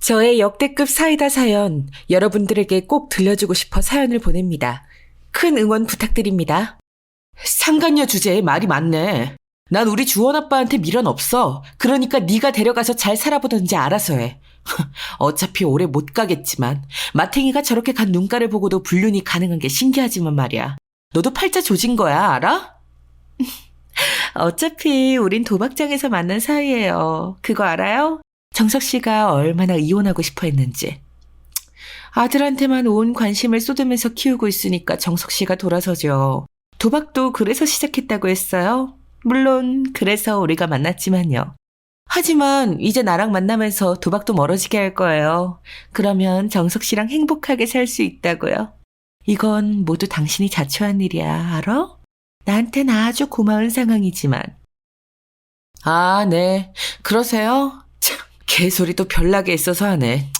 저의 역대급 사이다 사연, 여러분들에게 꼭 들려주고 싶어 사연을 보냅니다. 큰 응원 부탁드립니다. 상간녀 주제에 말이 많네. 난 우리 주원 아빠한테 미련 없어. 그러니까 네가 데려가서 잘 살아보든지 알아서 해. 어차피 오래 못 가겠지만 마탱이가 저렇게 간 눈가를 보고도 불륜이 가능한 게 신기하지만 말이야. 너도 팔자 조진 거야, 알아? 어차피 우린 도박장에서 만난 사이예요. 그거 알아요? 정석 씨가 얼마나 이혼하고 싶어 했는지. 아들한테만 온 관심을 쏟으면서 키우고 있으니까 정석 씨가 돌아서죠. 도박도 그래서 시작했다고 했어요. 물론 그래서 우리가 만났지만요. 하지만 이제 나랑 만나면서 도박도 멀어지게 할 거예요. 그러면 정석 씨랑 행복하게 살 수 있다고요. 이건 모두 당신이 자초한 일이야, 알아? 나한텐 아주 고마운 상황이지만. 아, 네. 그러세요? 참, 개소리도 별나게 있어서 하네.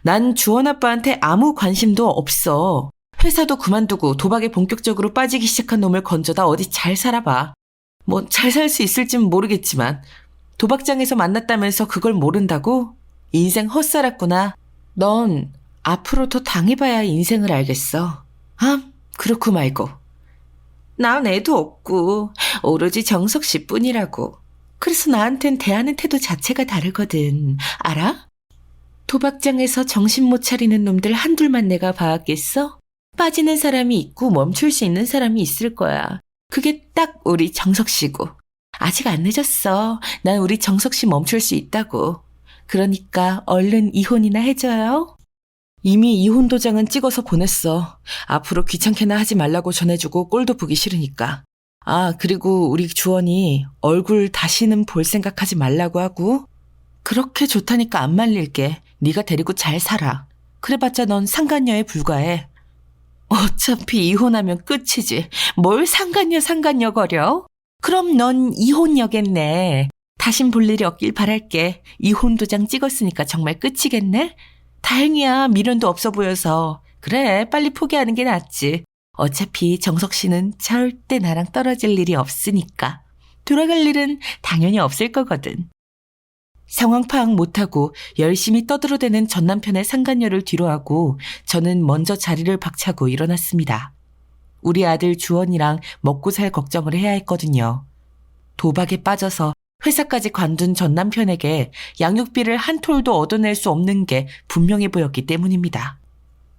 난 주원 아빠한테 아무 관심도 없어. 회사도 그만두고 도박에 본격적으로 빠지기 시작한 놈을 건져다 어디 잘 살아봐. 뭐 잘 살 수 있을진 모르겠지만 도박장에서 만났다면서 그걸 모른다고? 인생 헛살았구나. 넌 앞으로 더 당해봐야 인생을 알겠어. 아, 그렇고 말고. 난 애도 없고 오로지 정석 씨뿐이라고. 그래서 나한텐 대하는 태도 자체가 다르거든. 알아? 도박장에서 정신 못 차리는 놈들 한둘만 내가 봐왔겠어? 빠지는 사람이 있고 멈출 수 있는 사람이 있을 거야. 그게 딱 우리 정석 씨고. 아직 안 늦었어. 난 우리 정석 씨 멈출 수 있다고. 그러니까 얼른 이혼이나 해줘요. 이미 이혼 도장은 찍어서 보냈어. 앞으로 귀찮게나 하지 말라고 전해주고 꼴도 보기 싫으니까. 아, 그리고 우리 주원이 얼굴 다시는 볼 생각하지 말라고 하고. 그렇게 좋다니까 안 말릴게. 네가 데리고 잘 살아. 그래봤자 넌 상간녀에 불과해. 어차피 이혼하면 끝이지. 뭘 상간녀 거려? 그럼 넌 이혼녀겠네. 다신 볼 일이 없길 바랄게. 이혼 도장 찍었으니까 정말 끝이겠네? 다행이야. 미련도 없어 보여서. 그래, 빨리 포기하는 게 낫지. 어차피 정석 씨는 절대 나랑 떨어질 일이 없으니까. 돌아갈 일은 당연히 없을 거거든. 상황 파악 못하고 열심히 떠들어대는 전 남편의 상간녀를 뒤로하고 저는 먼저 자리를 박차고 일어났습니다. 우리 아들 주원이랑 먹고 살 걱정을 해야 했거든요. 도박에 빠져서 회사까지 관둔 전 남편에게 양육비를 한 톨도 얻어낼 수 없는 게 분명해 보였기 때문입니다.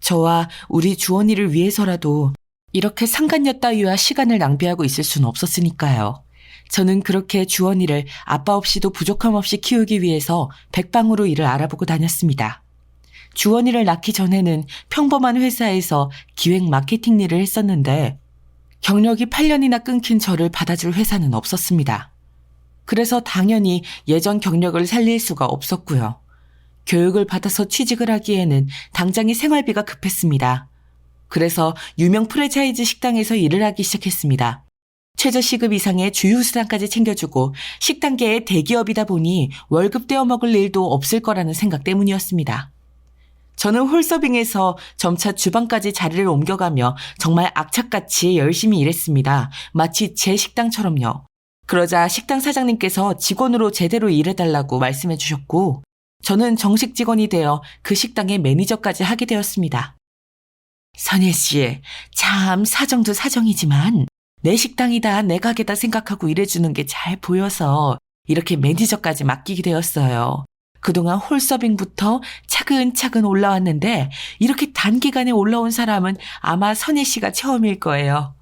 저와 우리 주원이를 위해서라도 이렇게 상간녀 따위와 시간을 낭비하고 있을 수는 없었으니까요. 저는 그렇게 주원이를 아빠 없이도 부족함 없이 키우기 위해서 백방으로 일을 알아보고 다녔습니다. 주원이를 낳기 전에는 평범한 회사에서 기획 마케팅 일을 했었는데 경력이 8년이나 끊긴 저를 받아줄 회사는 없었습니다. 그래서 당연히 예전 경력을 살릴 수가 없었고요. 교육을 받아서 취직을 하기에는 당장의 생활비가 급했습니다. 그래서 유명 프랜차이즈 식당에서 일을 하기 시작했습니다. 최저시급 이상의 주휴수당까지 챙겨주고 식당계의 대기업이다 보니 월급 떼어 먹을 일도 없을 거라는 생각 때문이었습니다. 저는 홀서빙에서 점차 주방까지 자리를 옮겨가며 정말 악착같이 열심히 일했습니다. 마치 제 식당처럼요. 그러자 식당 사장님께서 직원으로 제대로 일해달라고 말씀해 주셨고 저는 정식 직원이 되어 그 식당의 매니저까지 하게 되었습니다. 선예 씨, 참 사정도 사정이지만 내 식당이다 내 가게다 생각하고 일해주는 게 잘 보여서 이렇게 매니저까지 맡기게 되었어요. 그동안 홀서빙부터 차근차근 올라왔는데 이렇게 단기간에 올라온 사람은 아마 선예 씨가 처음일 거예요.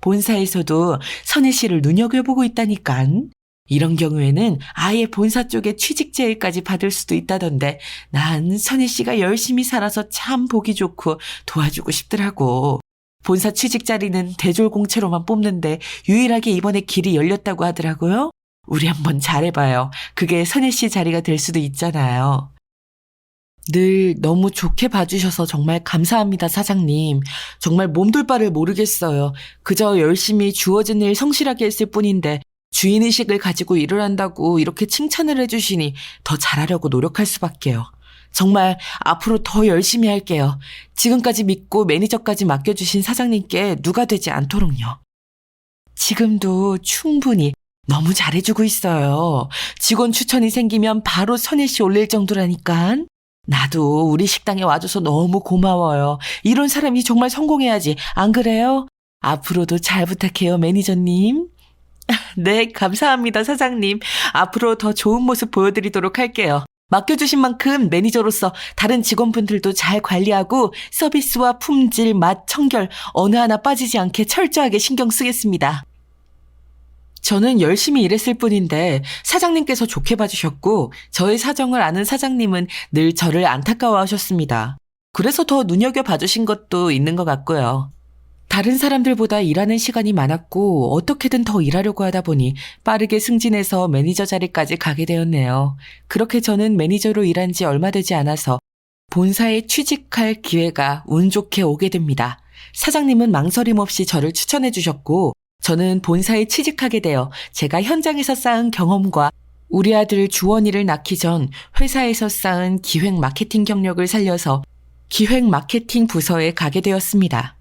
본사에서도 선예 씨를 눈여겨보고 있다니깐. 이런 경우에는 아예 본사 쪽에 취직 제의까지 받을 수도 있다던데 난 선예 씨가 열심히 살아서 참 보기 좋고 도와주고 싶더라고. 본사 취직 자리는 대졸공채로만 뽑는데 유일하게 이번에 길이 열렸다고 하더라고요. 우리 한번 잘해봐요. 그게 선예 씨 자리가 될 수도 있잖아요. 늘 너무 좋게 봐주셔서 정말 감사합니다, 사장님. 정말 몸둘 바를 모르겠어요. 그저 열심히 주어진 일 성실하게 했을 뿐인데 주인의식을 가지고 일을 한다고 이렇게 칭찬을 해주시니 더 잘하려고 노력할 수밖에요. 정말 앞으로 더 열심히 할게요. 지금까지 믿고 매니저까지 맡겨주신 사장님께 누가 되지 않도록요. 지금도 충분히 너무 잘해주고 있어요. 직원 추천이 생기면 바로 선예 씨 올릴 정도라니까. 나도 우리 식당에 와줘서 너무 고마워요. 이런 사람이 정말 성공해야지. 안 그래요? 앞으로도 잘 부탁해요, 매니저님. 네, 감사합니다, 사장님. 앞으로 더 좋은 모습 보여드리도록 할게요. 맡겨주신 만큼 매니저로서 다른 직원분들도 잘 관리하고 서비스와 품질, 맛, 청결 어느 하나 빠지지 않게 철저하게 신경 쓰겠습니다. 저는 열심히 일했을 뿐인데 사장님께서 좋게 봐주셨고 저의 사정을 아는 사장님은 늘 저를 안타까워하셨습니다. 그래서 더 눈여겨봐주신 것도 있는 것 같고요. 다른 사람들보다 일하는 시간이 많았고 어떻게든 더 일하려고 하다 보니 빠르게 승진해서 매니저 자리까지 가게 되었네요. 그렇게 저는 매니저로 일한 지 얼마 되지 않아서 본사에 취직할 기회가 운 좋게 오게 됩니다. 사장님은 망설임 없이 저를 추천해 주셨고 저는 본사에 취직하게 되어 제가 현장에서 쌓은 경험과 우리 아들 주원이를 낳기 전 회사에서 쌓은 기획 마케팅 경력을 살려서 기획 마케팅 부서에 가게 되었습니다.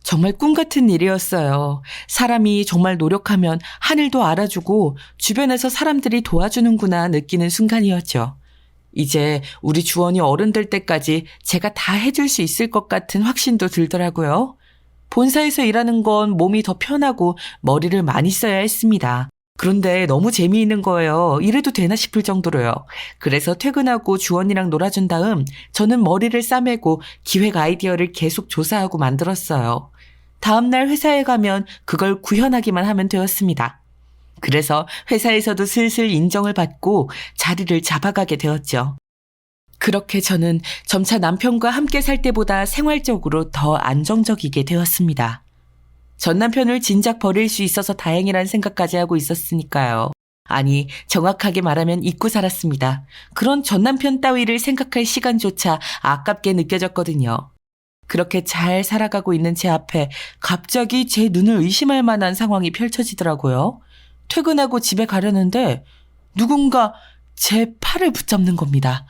정말 꿈 같은 일이었어요. 사람이 정말 노력하면 하늘도 알아주고 주변에서 사람들이 도와주는구나 느끼는 순간이었죠. 이제 우리 주원이 어른 될 때까지 제가 다 해줄 수 있을 것 같은 확신도 들더라고요. 본사에서 일하는 건 몸이 더 편하고 머리를 많이 써야 했습니다. 그런데 너무 재미있는 거예요. 이래도 되나 싶을 정도로요. 그래서 퇴근하고 주원이랑 놀아준 다음 저는 머리를 싸매고 기획 아이디어를 계속 조사하고 만들었어요. 다음날 회사에 가면 그걸 구현하기만 하면 되었습니다. 그래서 회사에서도 슬슬 인정을 받고 자리를 잡아가게 되었죠. 그렇게 저는 점차 남편과 함께 살 때보다 생활적으로 더 안정적이게 되었습니다. 전 남편을 진작 버릴 수 있어서 다행이란 생각까지 하고 있었으니까요. 아니, 정확하게 말하면 잊고 살았습니다. 그런 전 남편 따위를 생각할 시간조차 아깝게 느껴졌거든요. 그렇게 잘 살아가고 있는 제 앞에 갑자기 제 눈을 의심할 만한 상황이 펼쳐지더라고요. 퇴근하고 집에 가려는데 누군가 제 팔을 붙잡는 겁니다.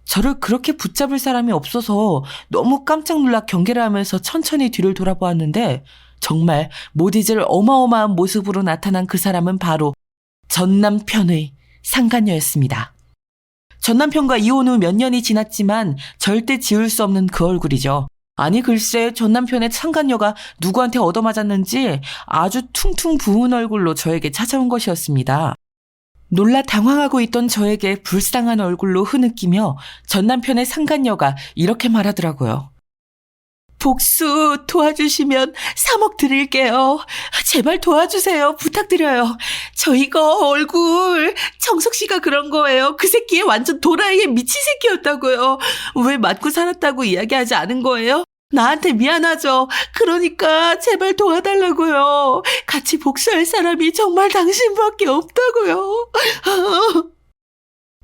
저를 그렇게 붙잡을 사람이 없어서 너무 깜짝 놀라 경계를 하면서 천천히 뒤를 돌아보았는데 정말 못 잊을 어마어마한 모습으로 나타난 그 사람은 바로 전 남편의 상간녀였습니다. 전 남편과 이혼 후 몇 년이 지났지만 절대 지울 수 없는 그 얼굴이죠. 아니 글쎄 전 남편의 상간녀가 누구한테 얻어맞았는지 아주 퉁퉁 부은 얼굴로 저에게 찾아온 것이었습니다. 놀라 당황하고 있던 저에게 불쌍한 얼굴로 흐느끼며 전 남편의 상간녀가 이렇게 말하더라고요. 복수 도와주시면 3억 드릴게요. 제발 도와주세요. 부탁드려요. 저 이거 얼굴 정석 씨가 그런 거예요. 그 새끼 완전 도라이에 미친 새끼였다고요. 왜 맞고 살았다고 이야기하지 않은 거예요? 나한테 미안하죠. 그러니까 제발 도와달라고요. 같이 복수할 사람이 정말 당신밖에 없다고요.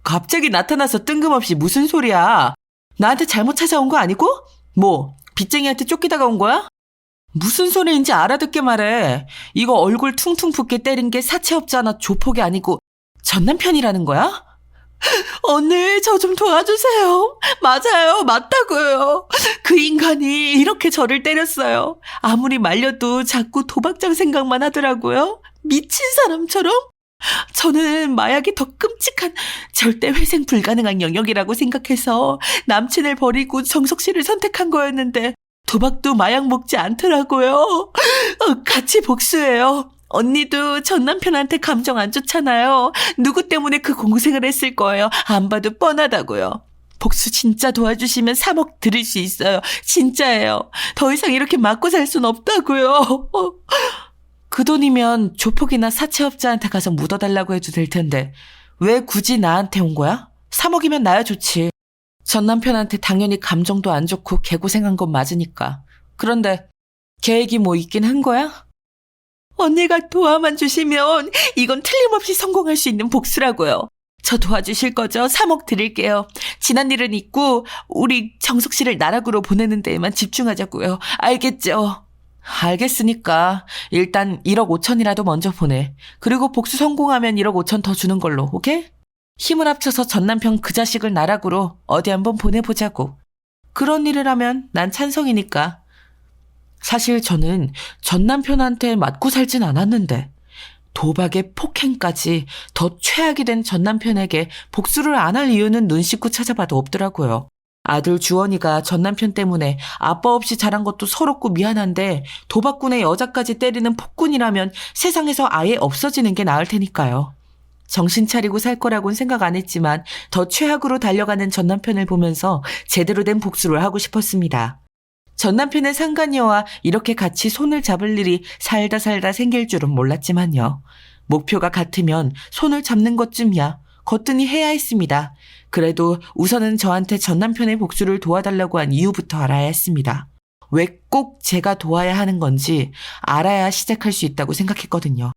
갑자기 나타나서 뜬금없이 무슨 소리야. 나한테 잘못 찾아온 거 아니고? 뭐 빚쟁이한테 쫓기다가 온 거야? 무슨 소리인지 알아듣게 말해. 이거 얼굴 퉁퉁 붓게 때린 게 사채업자나 조폭이 아니고 전 남편이라는 거야? 언니 저 좀 도와주세요. 맞아요. 맞다고요. 그 인간이 이렇게 저를 때렸어요. 아무리 말려도 자꾸 도박장 생각만 하더라고요. 미친 사람처럼. 저는 마약이 더 끔찍한 절대 회생 불가능한 영역이라고 생각해서 남친을 버리고 정석 씨를 선택한 거였는데 도박도 마약 먹지 않더라고요. 같이 복수해요. 언니도 전 남편한테 감정 안 좋잖아요. 누구 때문에 그 공생을 했을 거예요. 안 봐도 뻔하다고요. 복수 진짜 도와주시면 3억 드릴 수 있어요. 진짜예요. 더 이상 이렇게 맞고 살 순 없다고요. 그 돈이면 조폭이나 사채업자한테 가서 묻어달라고 해도 될 텐데 왜 굳이 나한테 온 거야? 3억이면 나야 좋지. 전 남편한테 당연히 감정도 안 좋고 개고생한 건 맞으니까. 그런데 계획이 뭐 있긴 한 거야? 언니가 도와만 주시면 이건 틀림없이 성공할 수 있는 복수라고요. 저 도와주실 거죠? 3억 드릴게요. 지난 일은 잊고 우리 정석 씨를 나락으로 보내는 데에만 집중하자고요. 알겠죠? 알겠으니까 일단 1억 5천이라도 먼저 보내. 그리고 복수 성공하면 1억 5천 더 주는 걸로, 오케이? 힘을 합쳐서 전 남편 그 자식을 나락으로 어디 한번 보내보자고. 그런 일을 하면 난 찬성이니까. 사실 저는 전 남편한테 맞고 살진 않았는데 도박에 폭행까지 더 최악이 된 전남편에게 복수를 안 할 이유는 눈 씻고 찾아봐도 없더라고요. 아들 주원이가 전남편 때문에 아빠 없이 자란 것도 서럽고 미안한데 도박꾼의 여자까지 때리는 폭군이라면 세상에서 아예 없어지는 게 나을 테니까요. 정신 차리고 살 거라고는 생각 안 했지만 더 최악으로 달려가는 전남편을 보면서 제대로 된 복수를 하고 싶었습니다. 전남편의 상간녀와 이렇게 같이 손을 잡을 일이 살다 생길 줄은 몰랐지만요. 목표가 같으면 손을 잡는 것쯤이야 거뜬히 해야 했습니다. 그래도 우선은 저한테 전남편의 복수를 도와달라고 한 이유부터 알아야 했습니다. 왜 꼭 제가 도와야 하는 건지 알아야 시작할 수 있다고 생각했거든요.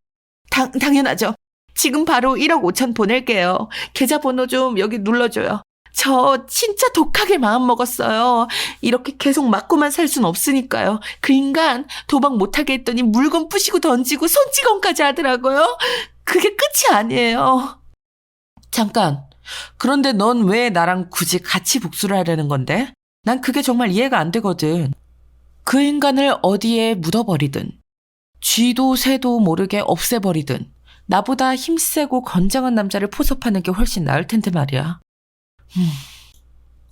당연하죠. 지금 바로 1억 5천 보낼게요. 계좌번호 좀 여기 눌러줘요. 저 진짜 독하게 마음먹었어요. 이렇게 계속 맞고만 살 순 없으니까요. 그 인간 도박 못하게 했더니 물건 부시고 던지고 손찌검까지 하더라고요. 그게 끝이 아니에요. 잠깐. 그런데 넌 왜 나랑 굳이 같이 복수를 하려는 건데? 난 그게 정말 이해가 안 되거든. 그 인간을 어디에 묻어버리든 쥐도 새도 모르게 없애버리든 나보다 힘세고 건장한 남자를 포섭하는 게 훨씬 나을 텐데 말이야.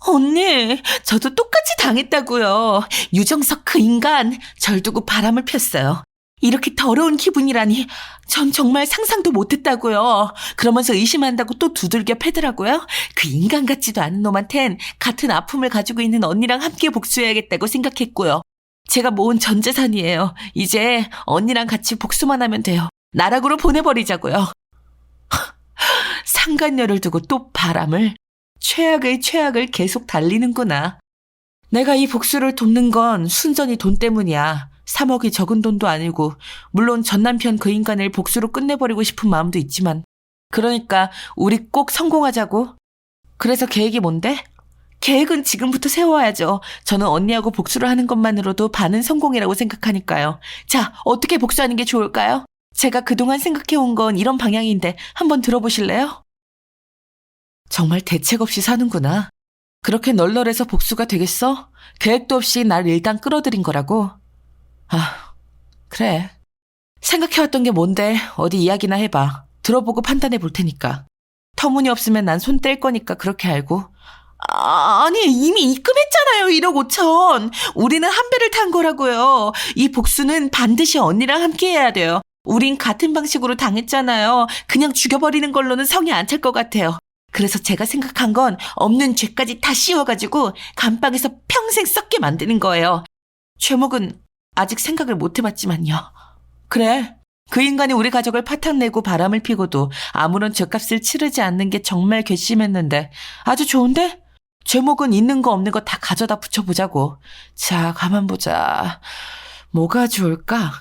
언니, 저도 똑같이 당했다고요. 유정석 그 인간 절 두고 바람을 폈어요. 이렇게 더러운 기분이라니 전 정말 상상도 못했다고요. 그러면서 의심한다고 또 두들겨 패더라고요. 그 인간 같지도 않은 놈한텐 같은 아픔을 가지고 있는 언니랑 함께 복수해야겠다고 생각했고요. 제가 모은 전 재산이에요. 이제 언니랑 같이 복수만 하면 돼요. 나락으로 보내버리자고요. 상간녀를 두고 또 바람을. 최악의 최악을 계속 달리는구나. 내가 이 복수를 돕는 건 순전히 돈 때문이야. 3억이 적은 돈도 아니고 물론 전남편 그 인간을 복수로 끝내버리고 싶은 마음도 있지만 그러니까 우리 꼭 성공하자고. 그래서 계획이 뭔데? 계획은 지금부터 세워야죠. 저는 언니하고 복수를 하는 것만으로도 반은 성공이라고 생각하니까요. 자, 어떻게 복수하는 게 좋을까요? 제가 그동안 생각해온 건 이런 방향인데 한번 들어보실래요? 정말 대책 없이 사는구나. 그렇게 널널해서 복수가 되겠어? 계획도 없이 날 일단 끌어들인 거라고? 아, 그래. 생각해왔던 게 뭔데 어디 이야기나 해봐. 들어보고 판단해 볼 테니까. 터무니없으면 난 손 뗄 거니까 그렇게 알고. 아니 이미 입금했잖아요. 1억 5천. 우리는 한 배를 탄 거라고요. 이 복수는 반드시 언니랑 함께 해야 돼요. 우린 같은 방식으로 당했잖아요. 그냥 죽여버리는 걸로는 성이 안 찰 것 같아요. 그래서 제가 생각한 건 없는 죄까지 다 씌워가지고 감방에서 평생 썩게 만드는 거예요. 죄목은 아직 생각을 못 해봤지만요. 그래. 그 인간이 우리 가족을 파탄내고 바람을 피고도 아무런 죄값을 치르지 않는 게 정말 괘씸했는데 아주 좋은데? 죄목은 있는 거 없는 거 다 가져다 붙여보자고. 자, 가만 보자. 뭐가 좋을까?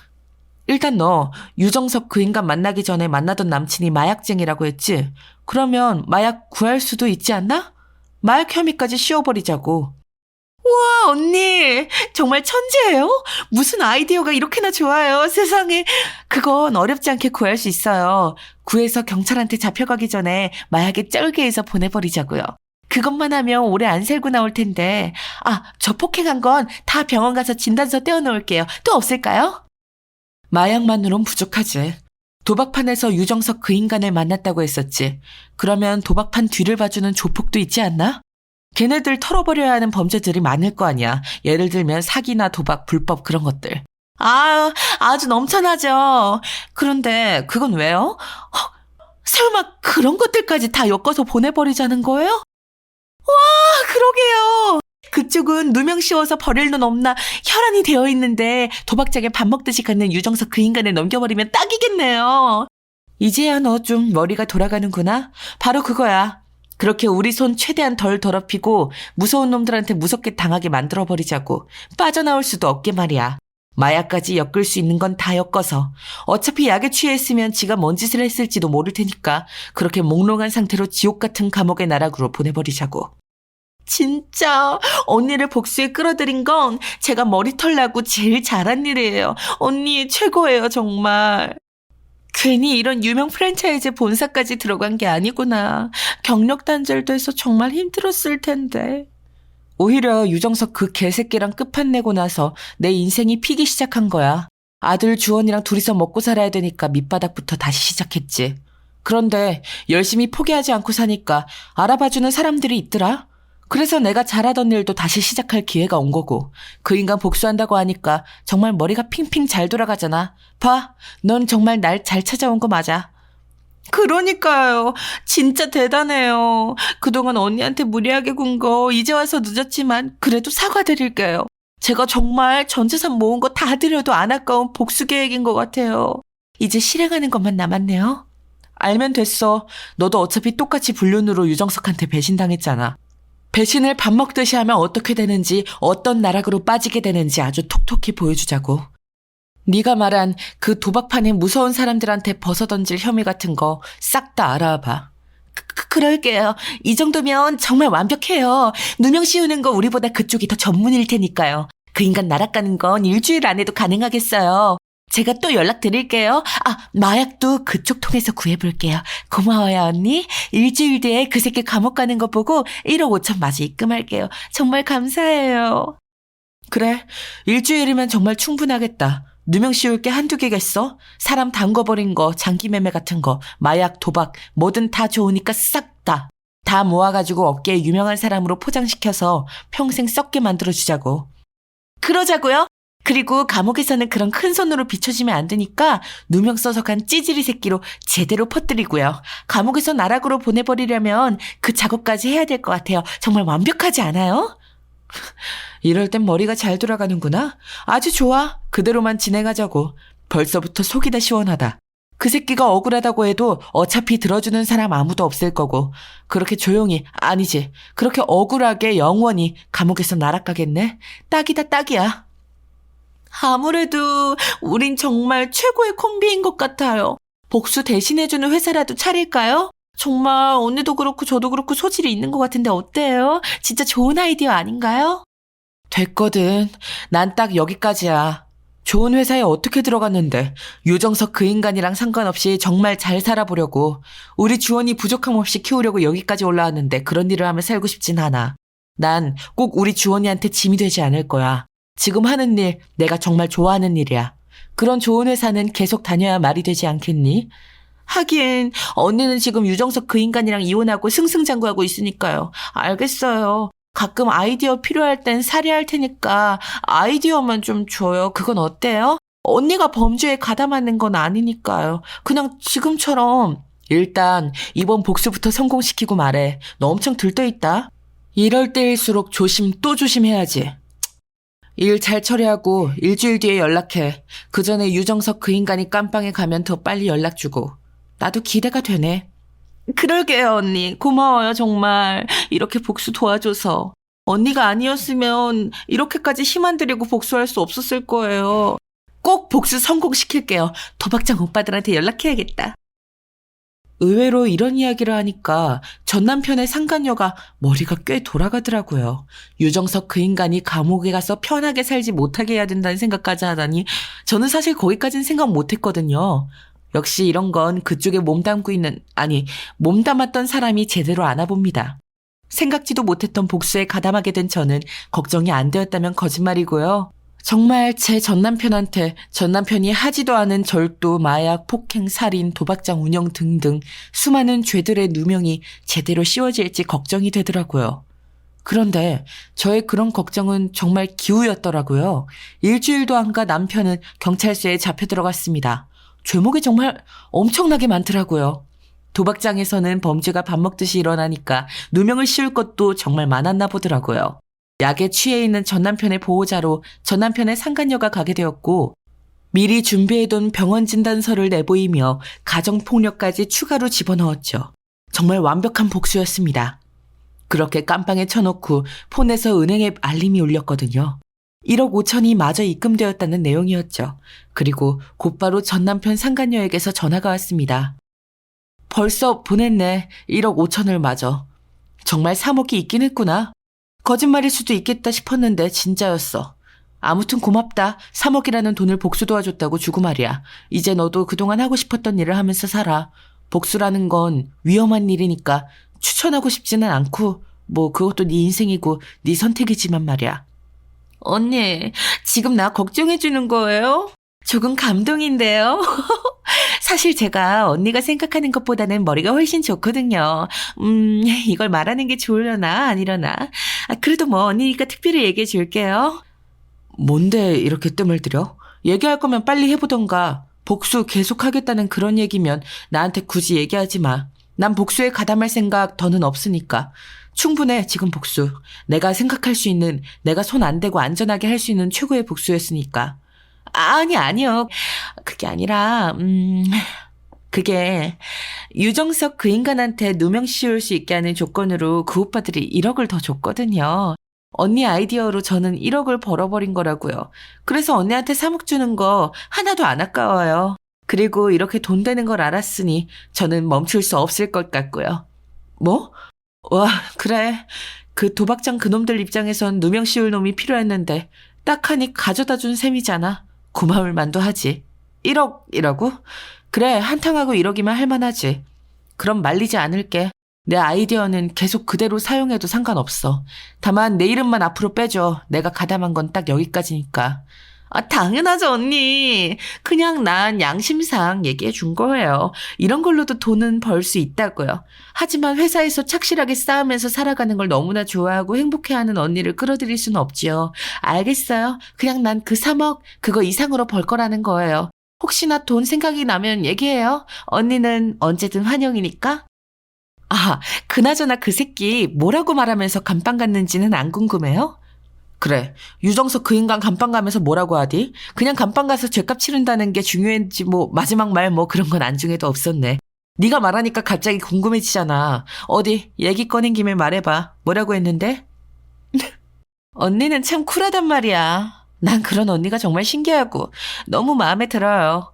일단 너 유정석 그 인간 만나기 전에 만나던 남친이 마약쟁이라고 했지? 그러면 마약 구할 수도 있지 않나? 마약 혐의까지 씌워버리자고. 우와, 언니 정말 천재예요? 무슨 아이디어가 이렇게나 좋아요. 세상에. 그건 어렵지 않게 구할 수 있어요. 구해서 경찰한테 잡혀가기 전에 마약에 쩔게해서 보내버리자고요. 그것만 하면 오래 안 살고 나올 텐데. 아, 저 폭행한 건 다 병원 가서 진단서 떼어놓을게요. 또 없을까요? 마약만으론 부족하지. 도박판에서 유정석 그 인간을 만났다고 했었지. 그러면 도박판 뒤를 봐주는 조폭도 있지 않나? 걔네들 털어버려야 하는 범죄들이 많을 거 아니야. 예를 들면 사기나 도박, 불법 그런 것들. 아주 넘쳐나죠. 그런데 그건 왜요? 설마 그런 것들까지 다 엮어서 보내버리자는 거예요? 와, 그러게요. 그쪽은 누명 씌워서 버릴 놈 없나 혈안이 되어 있는데 도박장에 밥 먹듯이 갖는 유정석 그 인간을 넘겨버리면 딱이겠네요. 이제야 너 좀 머리가 돌아가는구나. 바로 그거야. 그렇게 우리 손 최대한 덜 더럽히고 무서운 놈들한테 무섭게 당하게 만들어버리자고. 빠져나올 수도 없게 말이야. 마약까지 엮을 수 있는 건 다 엮어서. 어차피 약에 취했으면 지가 뭔 짓을 했을지도 모를 테니까 그렇게 몽롱한 상태로 지옥 같은 감옥의 나락으로 보내버리자고. 진짜 언니를 복수에 끌어들인 건 제가 머리털 나고 제일 잘한 일이에요. 언니 최고예요 정말. 괜히 이런 유명 프랜차이즈 본사까지 들어간 게 아니구나. 경력 단절도 해서 정말 힘들었을 텐데. 오히려 유정석 그 개새끼랑 끝판내고 나서 내 인생이 피기 시작한 거야. 아들 주원이랑 둘이서 먹고 살아야 되니까 밑바닥부터 다시 시작했지. 그런데 열심히 포기하지 않고 사니까 알아봐주는 사람들이 있더라. 그래서 내가 잘하던 일도 다시 시작할 기회가 온 거고, 그 인간 복수한다고 하니까 정말 머리가 핑핑 잘 돌아가잖아. 봐, 넌 정말 날 잘 찾아온 거 맞아. 그러니까요. 진짜 대단해요. 그동안 언니한테 무리하게 군 거 이제 와서 늦었지만 그래도 사과드릴게요. 제가 정말 전 재산 모은 거 다 드려도 안 아까운 복수 계획인 것 같아요. 이제 실행하는 것만 남았네요. 알면 됐어. 너도 어차피 똑같이 불륜으로 유정석한테 배신당했잖아. 배신을 밥 먹듯이 하면 어떻게 되는지, 어떤 나락으로 빠지게 되는지 아주 톡톡히 보여주자고. 네가 말한 그 도박판에 무서운 사람들한테 벗어던질 혐의 같은 거 싹 다 알아봐. 그럴게요. 이 정도면 정말 완벽해요. 누명 씌우는 거 우리보다 그쪽이 더 전문일 테니까요. 그 인간 날아가는 건 일주일 안에도 가능하겠어요. 제가 또 연락드릴게요. 마약도 그쪽 통해서 구해볼게요. 고마워요, 언니. 일주일 뒤에 그 새끼 감옥 가는 거 보고 1억 5천 마저 입금할게요. 정말 감사해요. 그래, 일주일이면 정말 충분하겠다. 누명 씌울 게 한두 개겠어? 사람 담궈버린 거, 장기매매 같은 거, 마약, 도박, 뭐든 다 좋으니까 싹 다. 다 모아가지고 업계에 유명한 사람으로 포장시켜서 평생 썩게 만들어주자고. 그러자고요? 그리고 감옥에서는 그런 큰 손으로 비춰지면 안 되니까 누명 써서 간 찌질이 새끼로 제대로 퍼뜨리고요. 감옥에서 나락으로 보내버리려면 그 작업까지 해야 될 것 같아요. 정말 완벽하지 않아요? 이럴 땐 머리가 잘 돌아가는구나. 아주 좋아. 그대로만 진행하자고. 벌써부터 속이 다 시원하다. 그 새끼가 억울하다고 해도 어차피 들어주는 사람 아무도 없을 거고, 그렇게 조용히, 아니지, 그렇게 억울하게 영원히 감옥에서 날아가겠네. 딱이다, 딱이야. 아무래도 우린 정말 최고의 콤비인 것 같아요. 복수 대신해주는 회사라도 차릴까요? 정말 언니도 그렇고 저도 그렇고 소질이 있는 것 같은데 어때요? 진짜 좋은 아이디어 아닌가요? 됐거든. 난 딱 여기까지야. 좋은 회사에 어떻게 들어갔는데 유정석 그 인간이랑 상관없이 정말 잘 살아보려고, 우리 주원이 부족함 없이 키우려고 여기까지 올라왔는데 그런 일을 하며 살고 싶진 않아. 난 꼭 우리 주원이한테 짐이 되지 않을 거야. 지금 하는 일 내가 정말 좋아하는 일이야. 그런 좋은 회사는 계속 다녀야 말이 되지 않겠니? 하긴 언니는 지금 유정석 그 인간이랑 이혼하고 승승장구하고 있으니까요. 알겠어요. 가끔 아이디어 필요할 땐 살해할 테니까 아이디어만 좀 줘요. 그건 어때요? 언니가 범죄에 가담하는 건 아니니까요. 그냥 지금처럼. 일단 이번 복수부터 성공시키고 말해. 너 엄청 들떠있다. 이럴 때일수록 조심 또 조심해야지. 일 잘 처리하고 일주일 뒤에 연락해. 그 전에 유정석 그 인간이 깜빵에 가면 더 빨리 연락 주고. 나도 기대가 되네. 그러게요, 언니. 고마워요, 정말. 이렇게 복수 도와줘서. 언니가 아니었으면 이렇게까지 힘 안 들이고 복수할 수 없었을 거예요. 꼭 복수 성공시킬게요. 도박장 오빠들한테 연락해야겠다. 의외로 이런 이야기를 하니까 전 남편의 상간녀가 머리가 꽤 돌아가더라고요. 유정석 그 인간이 감옥에 가서 편하게 살지 못하게 해야 된다는 생각까지 하다니 저는 사실 거기까지는 생각 못했거든요. 역시 이런 건 그쪽에 몸담았던 사람이 제대로 아나봅니다. 생각지도 못했던 복수에 가담하게 된 저는 걱정이 안 되었다면 거짓말이고요. 정말 제 전남편한테 전남편이 하지도 않은 절도, 마약, 폭행, 살인, 도박장 운영 등등 수많은 죄들의 누명이 제대로 씌워질지 걱정이 되더라고요. 그런데 저의 그런 걱정은 정말 기우였더라고요. 일주일도 안 가 남편은 경찰서에 잡혀 들어갔습니다. 죄목이 정말 엄청나게 많더라고요. 도박장에서는 범죄가 밥 먹듯이 일어나니까 누명을 씌울 것도 정말 많았나 보더라고요. 약에 취해 있는 전 남편의 보호자로 전 남편의 상간녀가 가게 되었고, 미리 준비해둔 병원 진단서를 내보이며 가정폭력까지 추가로 집어넣었죠. 정말 완벽한 복수였습니다. 그렇게 깜빵에 쳐놓고 폰에서 은행에 알림이 울렸거든요. 1억 5천이 마저 입금되었다는 내용이었죠. 그리고 곧바로 전 남편 상간녀에게서 전화가 왔습니다. 벌써 보냈네. 1억 5천을 마저. 정말 3억이 있긴 했구나. 거짓말일 수도 있겠다 싶었는데 진짜였어. 아무튼 고맙다. 3억이라는 돈을 복수 도와줬다고 주고 말이야. 이제 너도 그동안 하고 싶었던 일을 하면서 살아. 복수라는 건 위험한 일이니까 추천하고 싶지는 않고, 그것도 네 인생이고 네 선택이지만 말이야. 언니, 지금 나 걱정해주는 거예요? 조금 감동인데요. 사실 제가 언니가 생각하는 것보다는 머리가 훨씬 좋거든요. 이걸 말하는 게 좋으려나 아니려나. 그래도 뭐 언니니까 특별히 얘기해 줄게요. 뭔데 이렇게 뜸을 들여? 얘기할 거면 빨리 해보던가. 복수 계속하겠다는 그런 얘기면 나한테 굳이 얘기하지 마. 난 복수에 가담할 생각 더는 없으니까. 충분해, 지금 복수. 내가 생각할 수 있는, 내가 손 안 대고 안전하게 할 수 있는 최고의 복수였으니까. 아니요. 그게 아니라, 그게 유정석 그 인간한테 누명 씌울 수 있게 하는 조건으로 그 오빠들이 1억을 더 줬거든요. 언니 아이디어로 저는 1억을 벌어버린 거라고요. 그래서 언니한테 3억 주는 거 하나도 안 아까워요. 그리고 이렇게 돈 되는 걸 알았으니 저는 멈출 수 없을 것 같고요. 뭐? 와, 그래. 그 도박장 그놈들 입장에선 누명 씌울 놈이 필요했는데 딱 하니 가져다 준 셈이잖아. 고마울 만도 하지. 1억이라고? 그래, 한탕하고 1억이면 할만하지. 그럼 말리지 않을게. 내 아이디어는 계속 그대로 사용해도 상관없어. 다만 내 이름만 앞으로 빼줘. 내가 가담한 건 딱 여기까지니까. 당연하죠, 언니. 그냥 난 양심상 얘기해 준 거예요. 이런 걸로도 돈은 벌 수 있다고요. 하지만 회사에서 착실하게 싸우면서 살아가는 걸 너무나 좋아하고 행복해하는 언니를 끌어들일 수는 없지요. 알겠어요. 그냥 난 그 3억, 그거 이상으로 벌 거라는 거예요. 혹시나 돈 생각이 나면 얘기해요. 언니는 언제든 환영이니까. 그나저나 그 새끼 뭐라고 말하면서 감방 갔는지는 안 궁금해요? 그래, 유정석 그 인간 감방 가면서 뭐라고 하디? 그냥 감방 가서 죗값 치른다는 게 중요했지 뭐 마지막 말 뭐 그런 건 안중에도 없었네. 네가 말하니까 갑자기 궁금해지잖아. 어디 얘기 꺼낸 김에 말해봐. 뭐라고 했는데? 언니는 참 쿨하단 말이야. 난 그런 언니가 정말 신기하고 너무 마음에 들어요.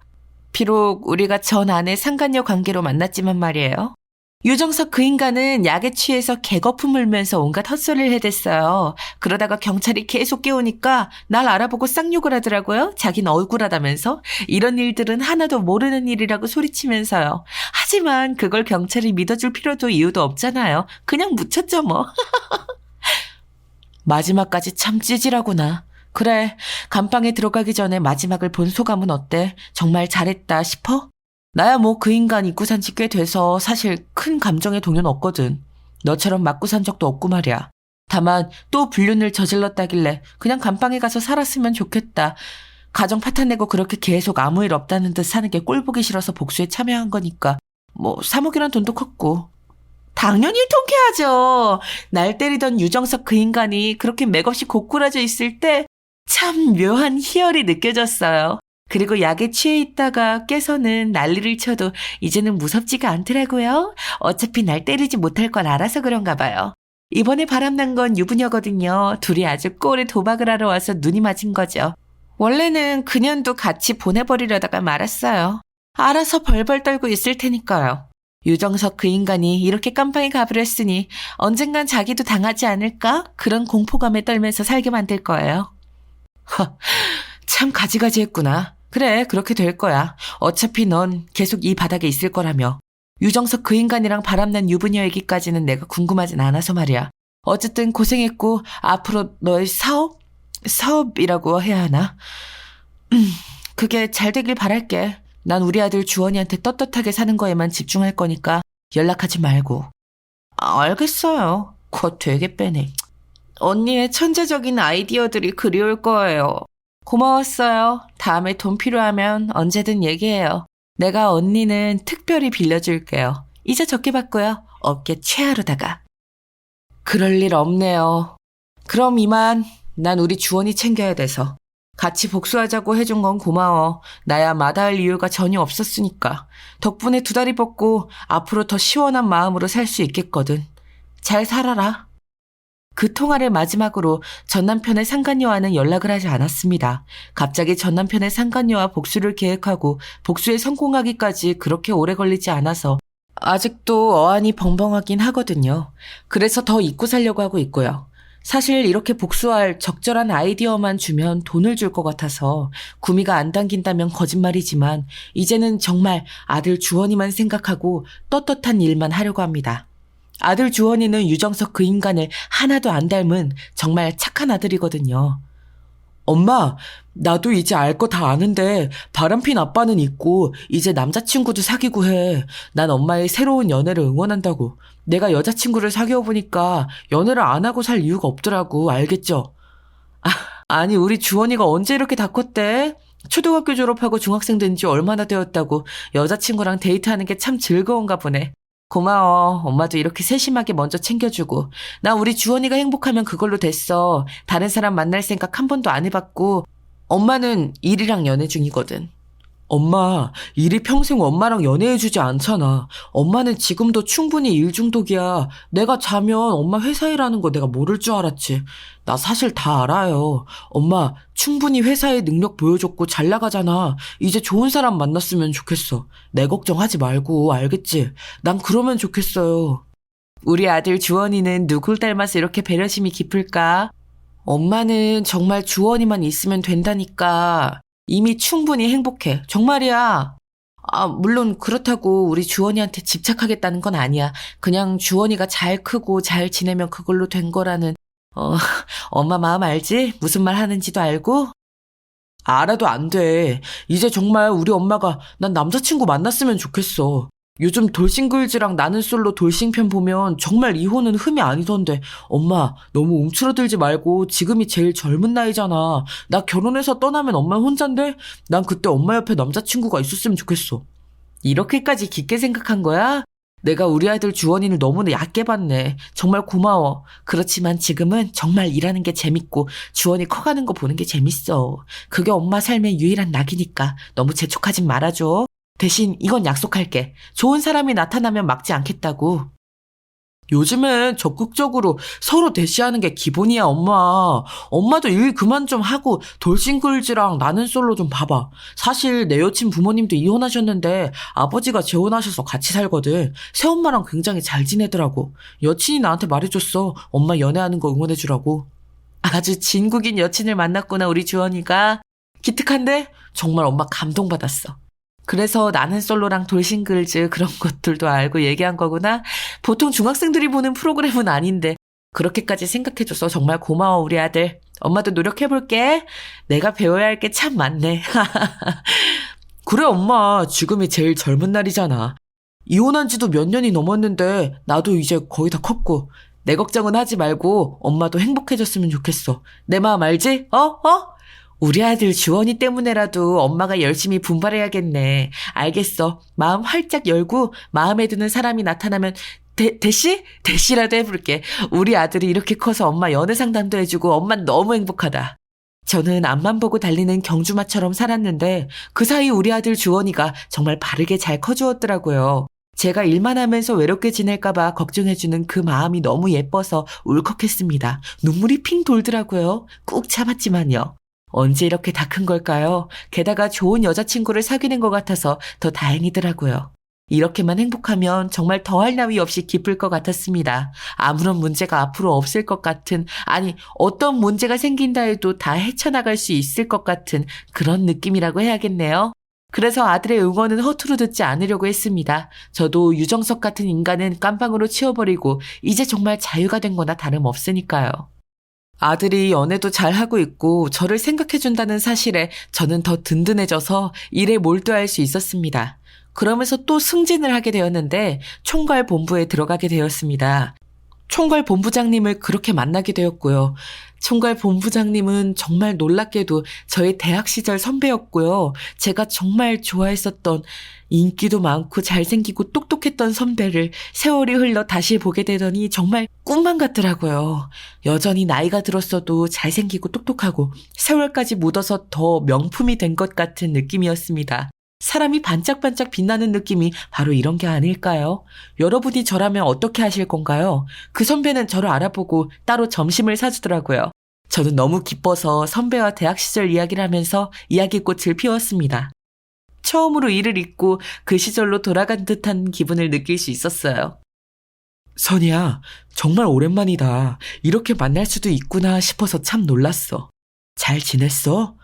비록 우리가 전 아내 상간녀 관계로 만났지만 말이에요. 유정석 그 인간은 약에 취해서 개거품 물면서 온갖 헛소리를 해댔어요. 그러다가 경찰이 계속 깨우니까 날 알아보고 쌍욕을 하더라고요. 자긴 억울하다면서. 이런 일들은 하나도 모르는 일이라고 소리치면서요. 하지만 그걸 경찰이 믿어줄 필요도 이유도 없잖아요. 그냥 묻혔죠 뭐. 마지막까지 참 찌질하구나. 그래, 감방에 들어가기 전에 마지막을 본 소감은 어때? 정말 잘했다 싶어? 나야 뭐 그 인간 입고 산 지 꽤 돼서 사실 큰 감정의 동요는 없거든. 너처럼 맞고 산 적도 없고 말이야. 다만 또 불륜을 저질렀다길래 그냥 감방에 가서 살았으면 좋겠다. 가정 파탄 내고 그렇게 계속 아무 일 없다는 듯 사는 게 꼴보기 싫어서 복수에 참여한 거니까 뭐 3억이란 돈도 컸고. 당연히 통쾌하죠. 날 때리던 유정석 그 인간이 그렇게 맥없이 고꾸라져 있을 때 참 묘한 희열이 느껴졌어요. 그리고 약에 취해 있다가 깨서는 난리를 쳐도 이제는 무섭지가 않더라고요. 어차피 날 때리지 못할 걸 알아서 그런가 봐요. 이번에 바람난 건 유부녀거든요. 둘이 아주 꼴에 도박을 하러 와서 눈이 맞은 거죠. 원래는 그년도 같이 보내버리려다가 말았어요. 알아서 벌벌 떨고 있을 테니까요. 유정석 그 인간이 이렇게 깜빵에 가버렸으니 언젠간 자기도 당하지 않을까? 그런 공포감에 떨면서 살게 만들 거예요. 참 가지가지 했구나. 그래, 그렇게 될 거야. 어차피 넌 계속 이 바닥에 있을 거라며. 유정석 그 인간이랑 바람난 유부녀 얘기까지는 내가 궁금하진 않아서 말이야. 어쨌든 고생했고 앞으로 너의 사업이라고 해야 하나? 그게 잘 되길 바랄게. 난 우리 아들 주원이한테 떳떳하게 사는 거에만 집중할 거니까 연락하지 말고. 알겠어요. 곧 되게 빼네. 언니의 천재적인 아이디어들이 그리울 거예요. 고마웠어요. 다음에 돈 필요하면 언제든 얘기해요. 내가 언니는 특별히 빌려줄게요. 이자 적게 받고요. 업계 최하로다가. 그럴 일 없네요. 그럼 이만. 난 우리 주원이 챙겨야 돼서. 같이 복수하자고 해준 건 고마워. 나야 마다할 이유가 전혀 없었으니까. 덕분에 2다리 뻗고 앞으로 더 시원한 마음으로 살 수 있겠거든. 잘 살아라. 그 통화를 마지막으로 전남편의 상간녀와는 연락을 하지 않았습니다. 갑자기 전남편의 상간녀와 복수를 계획하고 복수에 성공하기까지 그렇게 오래 걸리지 않아서 아직도 어안이 벙벙하긴 하거든요. 그래서 더 잊고 살려고 하고 있고요. 사실 이렇게 복수할 적절한 아이디어만 주면 돈을 줄 것 같아서 구미가 안 당긴다면 거짓말이지만 이제는 정말 아들 주원이만 생각하고 떳떳한 일만 하려고 합니다. 아들 주원이는 유정석 그 인간을 하나도 안 닮은 정말 착한 아들이거든요. 엄마, 나도 이제 알 거 다 아는데 바람핀 아빠는 있고 이제 남자친구도 사귀고 해. 난 엄마의 새로운 연애를 응원한다고. 내가 여자친구를 사귀어 보니까 연애를 안 하고 살 이유가 없더라고. 알겠죠? 아니, 우리 주원이가 언제 이렇게 다 컸대? 초등학교 졸업하고 중학생 된 지 얼마나 되었다고 여자친구랑 데이트하는 게 참 즐거운가 보네. 고마워. 엄마도 이렇게 세심하게 먼저 챙겨주고. 나 우리 주원이가 행복하면 그걸로 됐어. 다른 사람 만날 생각 한 번도 안 해봤고. 엄마는 일이랑 연애 중이거든. 엄마, 일이 평생 엄마랑 연애해주지 않잖아. 엄마는 지금도 충분히 일 중독이야. 내가 자면 엄마 회사 일하는 거 내가 모를 줄 알았지. 나 사실 다 알아요. 엄마, 충분히 회사에 능력 보여줬고 잘 나가잖아. 이제 좋은 사람 만났으면 좋겠어. 내 걱정하지 말고, 알겠지? 난 그러면 좋겠어요. 우리 아들 주원이는 누굴 닮아서 이렇게 배려심이 깊을까? 엄마는 정말 주원이만 있으면 된다니까. 이미 충분히 행복해. 정말이야. 물론 그렇다고 우리 주원이한테 집착하겠다는 건 아니야. 그냥 주원이가 잘 크고 잘 지내면 그걸로 된 거라는, 어, 엄마 마음 알지? 무슨 말 하는지도 알고? 알아도 안 돼. 이제 정말 우리 엄마가 난 남자친구 만났으면 좋겠어. 요즘 돌싱글즈랑 나는 솔로 돌싱편 보면 정말 이혼은 흠이 아니던데. 엄마, 너무 움츠러들지 말고 지금이 제일 젊은 나이잖아. 나 결혼해서 떠나면 엄마 혼잔데? 난 그때 엄마 옆에 남자친구가 있었으면 좋겠어. 이렇게까지 깊게 생각한 거야? 내가 우리 아들 주원이를 너무나 얕게 봤네. 정말 고마워. 그렇지만 지금은 정말 일하는 게 재밌고 주원이 커가는 거 보는 게 재밌어. 그게 엄마 삶의 유일한 낙이니까 너무 재촉하진 말아줘. 대신 이건 약속할게. 좋은 사람이 나타나면 막지 않겠다고. 요즘엔 적극적으로 서로 대시하는 게 기본이야, 엄마. 엄마도 일 그만 좀 하고 돌싱글즈랑 나는 솔로 좀 봐봐. 사실 내 여친 부모님도 이혼하셨는데 아버지가 재혼하셔서 같이 살거든. 새엄마랑 굉장히 잘 지내더라고. 여친이 나한테 말해줬어. 엄마 연애하는 거 응원해주라고. 아주 진국인 여친을 만났구나, 우리 주원이가. 기특한데? 정말 엄마 감동받았어. 그래서 나는 솔로랑 돌싱글즈 그런 것들도 알고 얘기한 거구나. 보통 중학생들이 보는 프로그램은 아닌데 그렇게까지 생각해줘서 정말 고마워, 우리 아들. 엄마도 노력해볼게. 내가 배워야 할 게 참 많네. 그래, 엄마. 지금이 제일 젊은 날이잖아. 이혼한 지도 몇 년이 넘었는데 나도 이제 거의 다 컸고. 내 걱정은 하지 말고 엄마도 행복해졌으면 좋겠어. 내 마음 알지? 우리 아들 주원이 때문에라도 엄마가 열심히 분발해야겠네. 알겠어. 마음 활짝 열고 마음에 드는 사람이 나타나면 대시라도 해볼게. 우리 아들이 이렇게 커서 엄마 연애 상담도 해주고 엄만 너무 행복하다. 저는 앞만 보고 달리는 경주마처럼 살았는데 그 사이 우리 아들 주원이가 정말 바르게 잘 커주었더라고요. 제가 일만 하면서 외롭게 지낼까봐 걱정해주는 그 마음이 너무 예뻐서 울컥했습니다. 눈물이 핑 돌더라고요. 꾹 참았지만요. 언제 이렇게 다 큰 걸까요? 게다가 좋은 여자친구를 사귀는 것 같아서 더 다행이더라고요. 이렇게만 행복하면 정말 더할 나위 없이 기쁠 것 같았습니다. 아무런 문제가 앞으로 없을 것 같은, 아니 어떤 문제가 생긴다 해도 다 헤쳐나갈 수 있을 것 같은 그런 느낌이라고 해야겠네요. 그래서 아들의 응원은 허투루 듣지 않으려고 했습니다. 저도 유정석 같은 인간은 깜빵으로 치워버리고 이제 정말 자유가 된 거나 다름없으니까요. 아들이 연애도 잘하고 있고 저를 생각해준다는 사실에 저는 더 든든해져서 일에 몰두할 수 있었습니다. 그러면서 또 승진을 하게 되었는데 총괄 본부에 들어가게 되었습니다. 총괄 본부장님을 그렇게 만나게 되었고요. 총괄 본부장님은 정말 놀랍게도 저의 대학 시절 선배였고요. 제가 정말 좋아했었던 인기도 많고 잘생기고 똑똑했던 선배를 세월이 흘러 다시 보게 되더니 정말 꿈만 같더라고요. 여전히 나이가 들었어도 잘생기고 똑똑하고 세월까지 묻어서 더 명품이 된 것 같은 느낌이었습니다. 사람이 반짝반짝 빛나는 느낌이 바로 이런 게 아닐까요? 여러분이 저라면 어떻게 하실 건가요? 그 선배는 저를 알아보고 따로 점심을 사주더라고요. 저는 너무 기뻐서 선배와 대학 시절 이야기를 하면서 이야기꽃을 피웠습니다. 처음으로 이를 잊고 그 시절로 돌아간 듯한 기분을 느낄 수 있었어요. 선이야, 정말 오랜만이다. 이렇게 만날 수도 있구나 싶어서 참 놀랐어. 잘 지냈어?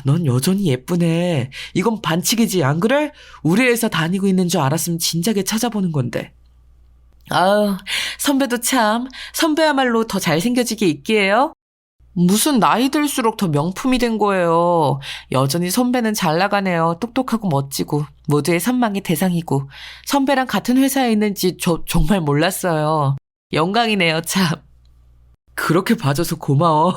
넌 여전히 예쁘네. 이건 반칙이지, 안 그래? 우리 회사 다니고 있는 줄 알았으면 진작에 찾아보는 건데. 선배도 참, 선배야말로 더 잘생겨지게 있기에요. 무슨 나이 들수록 더 명품이 된 거예요. 여전히 선배는 잘 나가네요. 똑똑하고 멋지고 모두의 선망의 대상이고 선배랑 같은 회사에 있는지 저 정말 몰랐어요. 영광이네요, 참. 그렇게 봐줘서 고마워.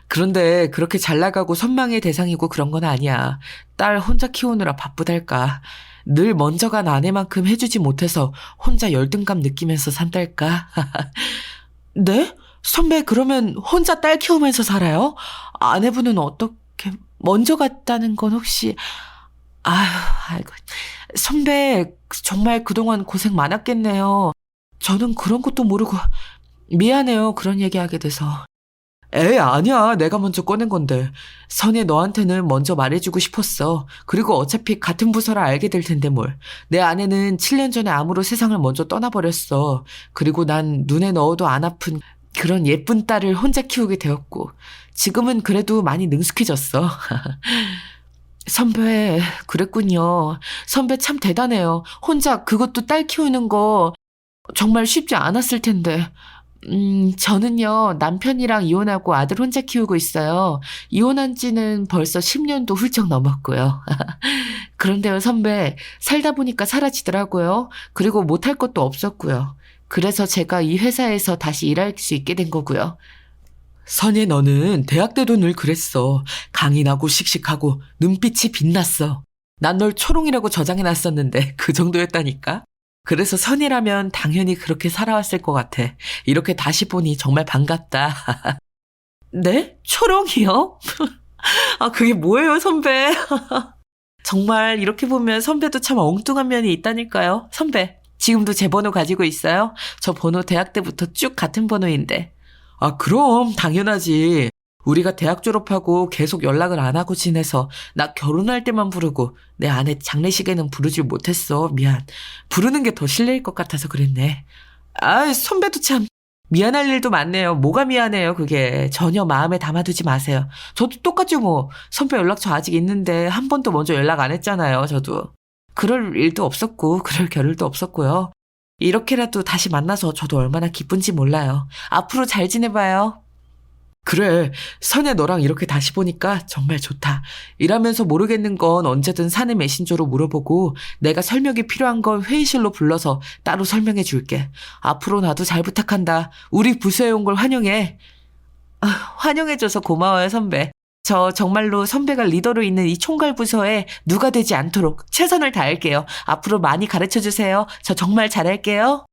그런데 그렇게 잘 나가고 선망의 대상이고 그런 건 아니야. 딸 혼자 키우느라 바쁘달까. 늘 먼저 간 아내만큼 해주지 못해서 혼자 열등감 느끼면서 산달까. 네? 선배 그러면 혼자 딸 키우면서 살아요? 아내분은 어떻게 먼저 갔다는 건 혹시 아휴 아이고 선배 정말 그동안 고생 많았겠네요. 저는 그런 것도 모르고 미안해요. 그런 얘기하게 돼서. 에이, 아니야. 내가 먼저 꺼낸 건데. 선이 너한테는 먼저 말해주고 싶었어. 그리고 어차피 같은 부서라 알게 될 텐데 뭘. 내 아내는 7년 전에 암으로 세상을 먼저 떠나버렸어. 그리고 난 눈에 넣어도 안 아픈 그런 예쁜 딸을 혼자 키우게 되었고. 지금은 그래도 많이 능숙해졌어. 선배, 그랬군요. 선배 참 대단해요. 혼자 그것도 딸 키우는 거 정말 쉽지 않았을 텐데. 저는요, 남편이랑 이혼하고 아들 혼자 키우고 있어요. 이혼한 지는 벌써 10년도 훌쩍 넘었고요. 그런데요, 선배, 살다 보니까 사라지더라고요. 그리고 못할 것도 없었고요. 그래서 제가 이 회사에서 다시 일할 수 있게 된 거고요. 선예, 너는 대학 때도 늘 그랬어. 강인하고 씩씩하고 눈빛이 빛났어. 난 널 초롱이라고 저장해놨었는데 그 정도였다니까? 그래서 선이라면 당연히 그렇게 살아왔을 것 같아. 이렇게 다시 보니 정말 반갑다. 네? 초롱이요? 아, 그게 뭐예요, 선배? 정말 이렇게 보면 선배도 참 엉뚱한 면이 있다니까요. 선배, 지금도 제 번호 가지고 있어요? 저 번호 대학 때부터 쭉 같은 번호인데. 아, 그럼 당연하지. 우리가 대학 졸업하고 계속 연락을 안 하고 지내서 나 결혼할 때만 부르고 내 아내 장례식에는 부르질 못했어. 미안. 부르는 게 더 실례일 것 같아서 그랬네. 아, 선배도 참 미안할 일도 많네요. 뭐가 미안해요, 그게. 전혀 마음에 담아두지 마세요. 저도 똑같죠, 뭐. 선배 연락처 아직 있는데 한 번도 먼저 연락 안 했잖아요, 저도. 그럴 일도 없었고 그럴 겨를도 없었고요. 이렇게라도 다시 만나서 저도 얼마나 기쁜지 몰라요. 앞으로 잘 지내봐요. 그래, 선혜 너랑 이렇게 다시 보니까 정말 좋다. 일하면서 모르겠는 건 언제든 사내 메신저로 물어보고 내가 설명이 필요한 건 회의실로 불러서 따로 설명해 줄게. 앞으로 나도 잘 부탁한다. 우리 부서에 온 걸 환영해. 아, 환영해줘서 고마워요, 선배. 저 정말로 선배가 리더로 있는 이 총괄 부서에 누가 되지 않도록 최선을 다할게요. 앞으로 많이 가르쳐주세요. 저 정말 잘할게요.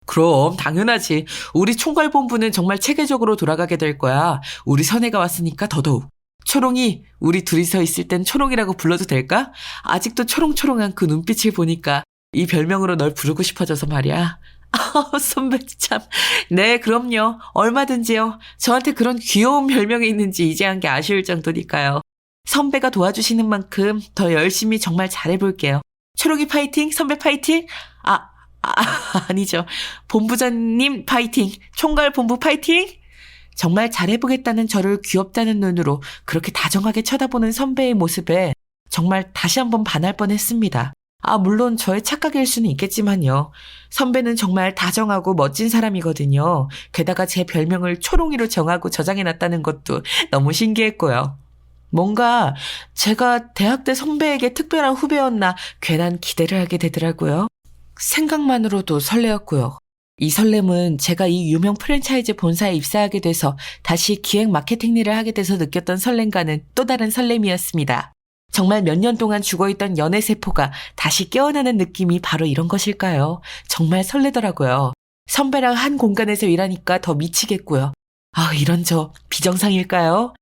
그럼 당연하지. 우리 총괄본부는 정말 체계적으로 돌아가게 될 거야. 우리 선혜가 왔으니까 더더욱. 초롱이, 우리 둘이서 있을 땐 초롱이라고 불러도 될까? 아직도 초롱초롱한 그 눈빛을 보니까 이 별명으로 널 부르고 싶어져서 말이야. 선배 참. 네, 그럼요. 얼마든지요. 저한테 그런 귀여운 별명이 있는지 이제 한 게 아쉬울 정도니까요. 선배가 도와주시는 만큼 더 열심히 정말 잘해볼게요. 초롱이 파이팅, 선배 파이팅. 아니죠. 본부장님 파이팅, 총괄 본부 파이팅. 정말 잘해보겠다는 저를 귀엽다는 눈으로 그렇게 다정하게 쳐다보는 선배의 모습에 정말 다시 한번 반할 뻔했습니다. 물론 저의 착각일 수는 있겠지만요. 선배는 정말 다정하고 멋진 사람이거든요. 게다가 제 별명을 초롱이로 정하고 저장해놨다는 것도 너무 신기했고요. 뭔가 제가 대학 때 선배에게 특별한 후배였나 괜한 기대를 하게 되더라고요. 생각만으로도 설레었고요. 이 설렘은 제가 이 유명 프랜차이즈 본사에 입사하게 돼서 다시 기획 마케팅 일을 하게 돼서 느꼈던 설렘과는 또 다른 설렘이었습니다. 정말 몇 년 동안 죽어있던 연애세포가 다시 깨어나는 느낌이 바로 이런 것일까요? 정말 설레더라고요. 선배랑 한 공간에서 일하니까 더 미치겠고요. 이런 저 비정상일까요?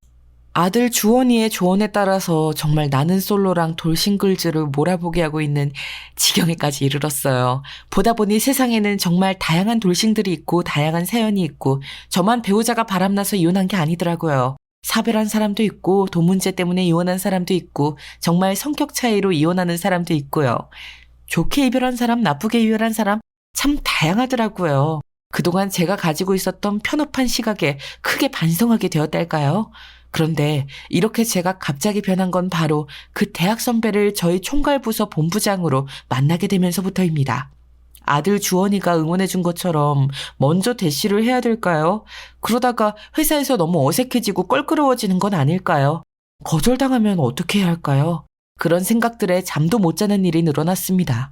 아들 주원이의 조언에 따라서 정말 나는 솔로랑 돌싱글즈를 몰아보게 하고 있는 지경에까지 이르렀어요. 보다 보니 세상에는 정말 다양한 돌싱들이 있고 다양한 사연이 있고 저만 배우자가 바람나서 이혼한 게 아니더라고요. 사별한 사람도 있고 돈 문제 때문에 이혼한 사람도 있고 정말 성격 차이로 이혼하는 사람도 있고요. 좋게 이별한 사람, 나쁘게 이별한 사람 참 다양하더라고요. 그동안 제가 가지고 있었던 편협한 시각에 크게 반성하게 되었달까요? 그런데 이렇게 제가 갑자기 변한 건 바로 그 대학 선배를 저희 총괄부서 본부장으로 만나게 되면서부터입니다. 아들 주원이가 응원해준 것처럼 먼저 대시를 해야 될까요? 그러다가 회사에서 너무 어색해지고 껄끄러워지는 건 아닐까요? 거절당하면 어떻게 해야 할까요? 그런 생각들에 잠도 못 자는 일이 늘어났습니다.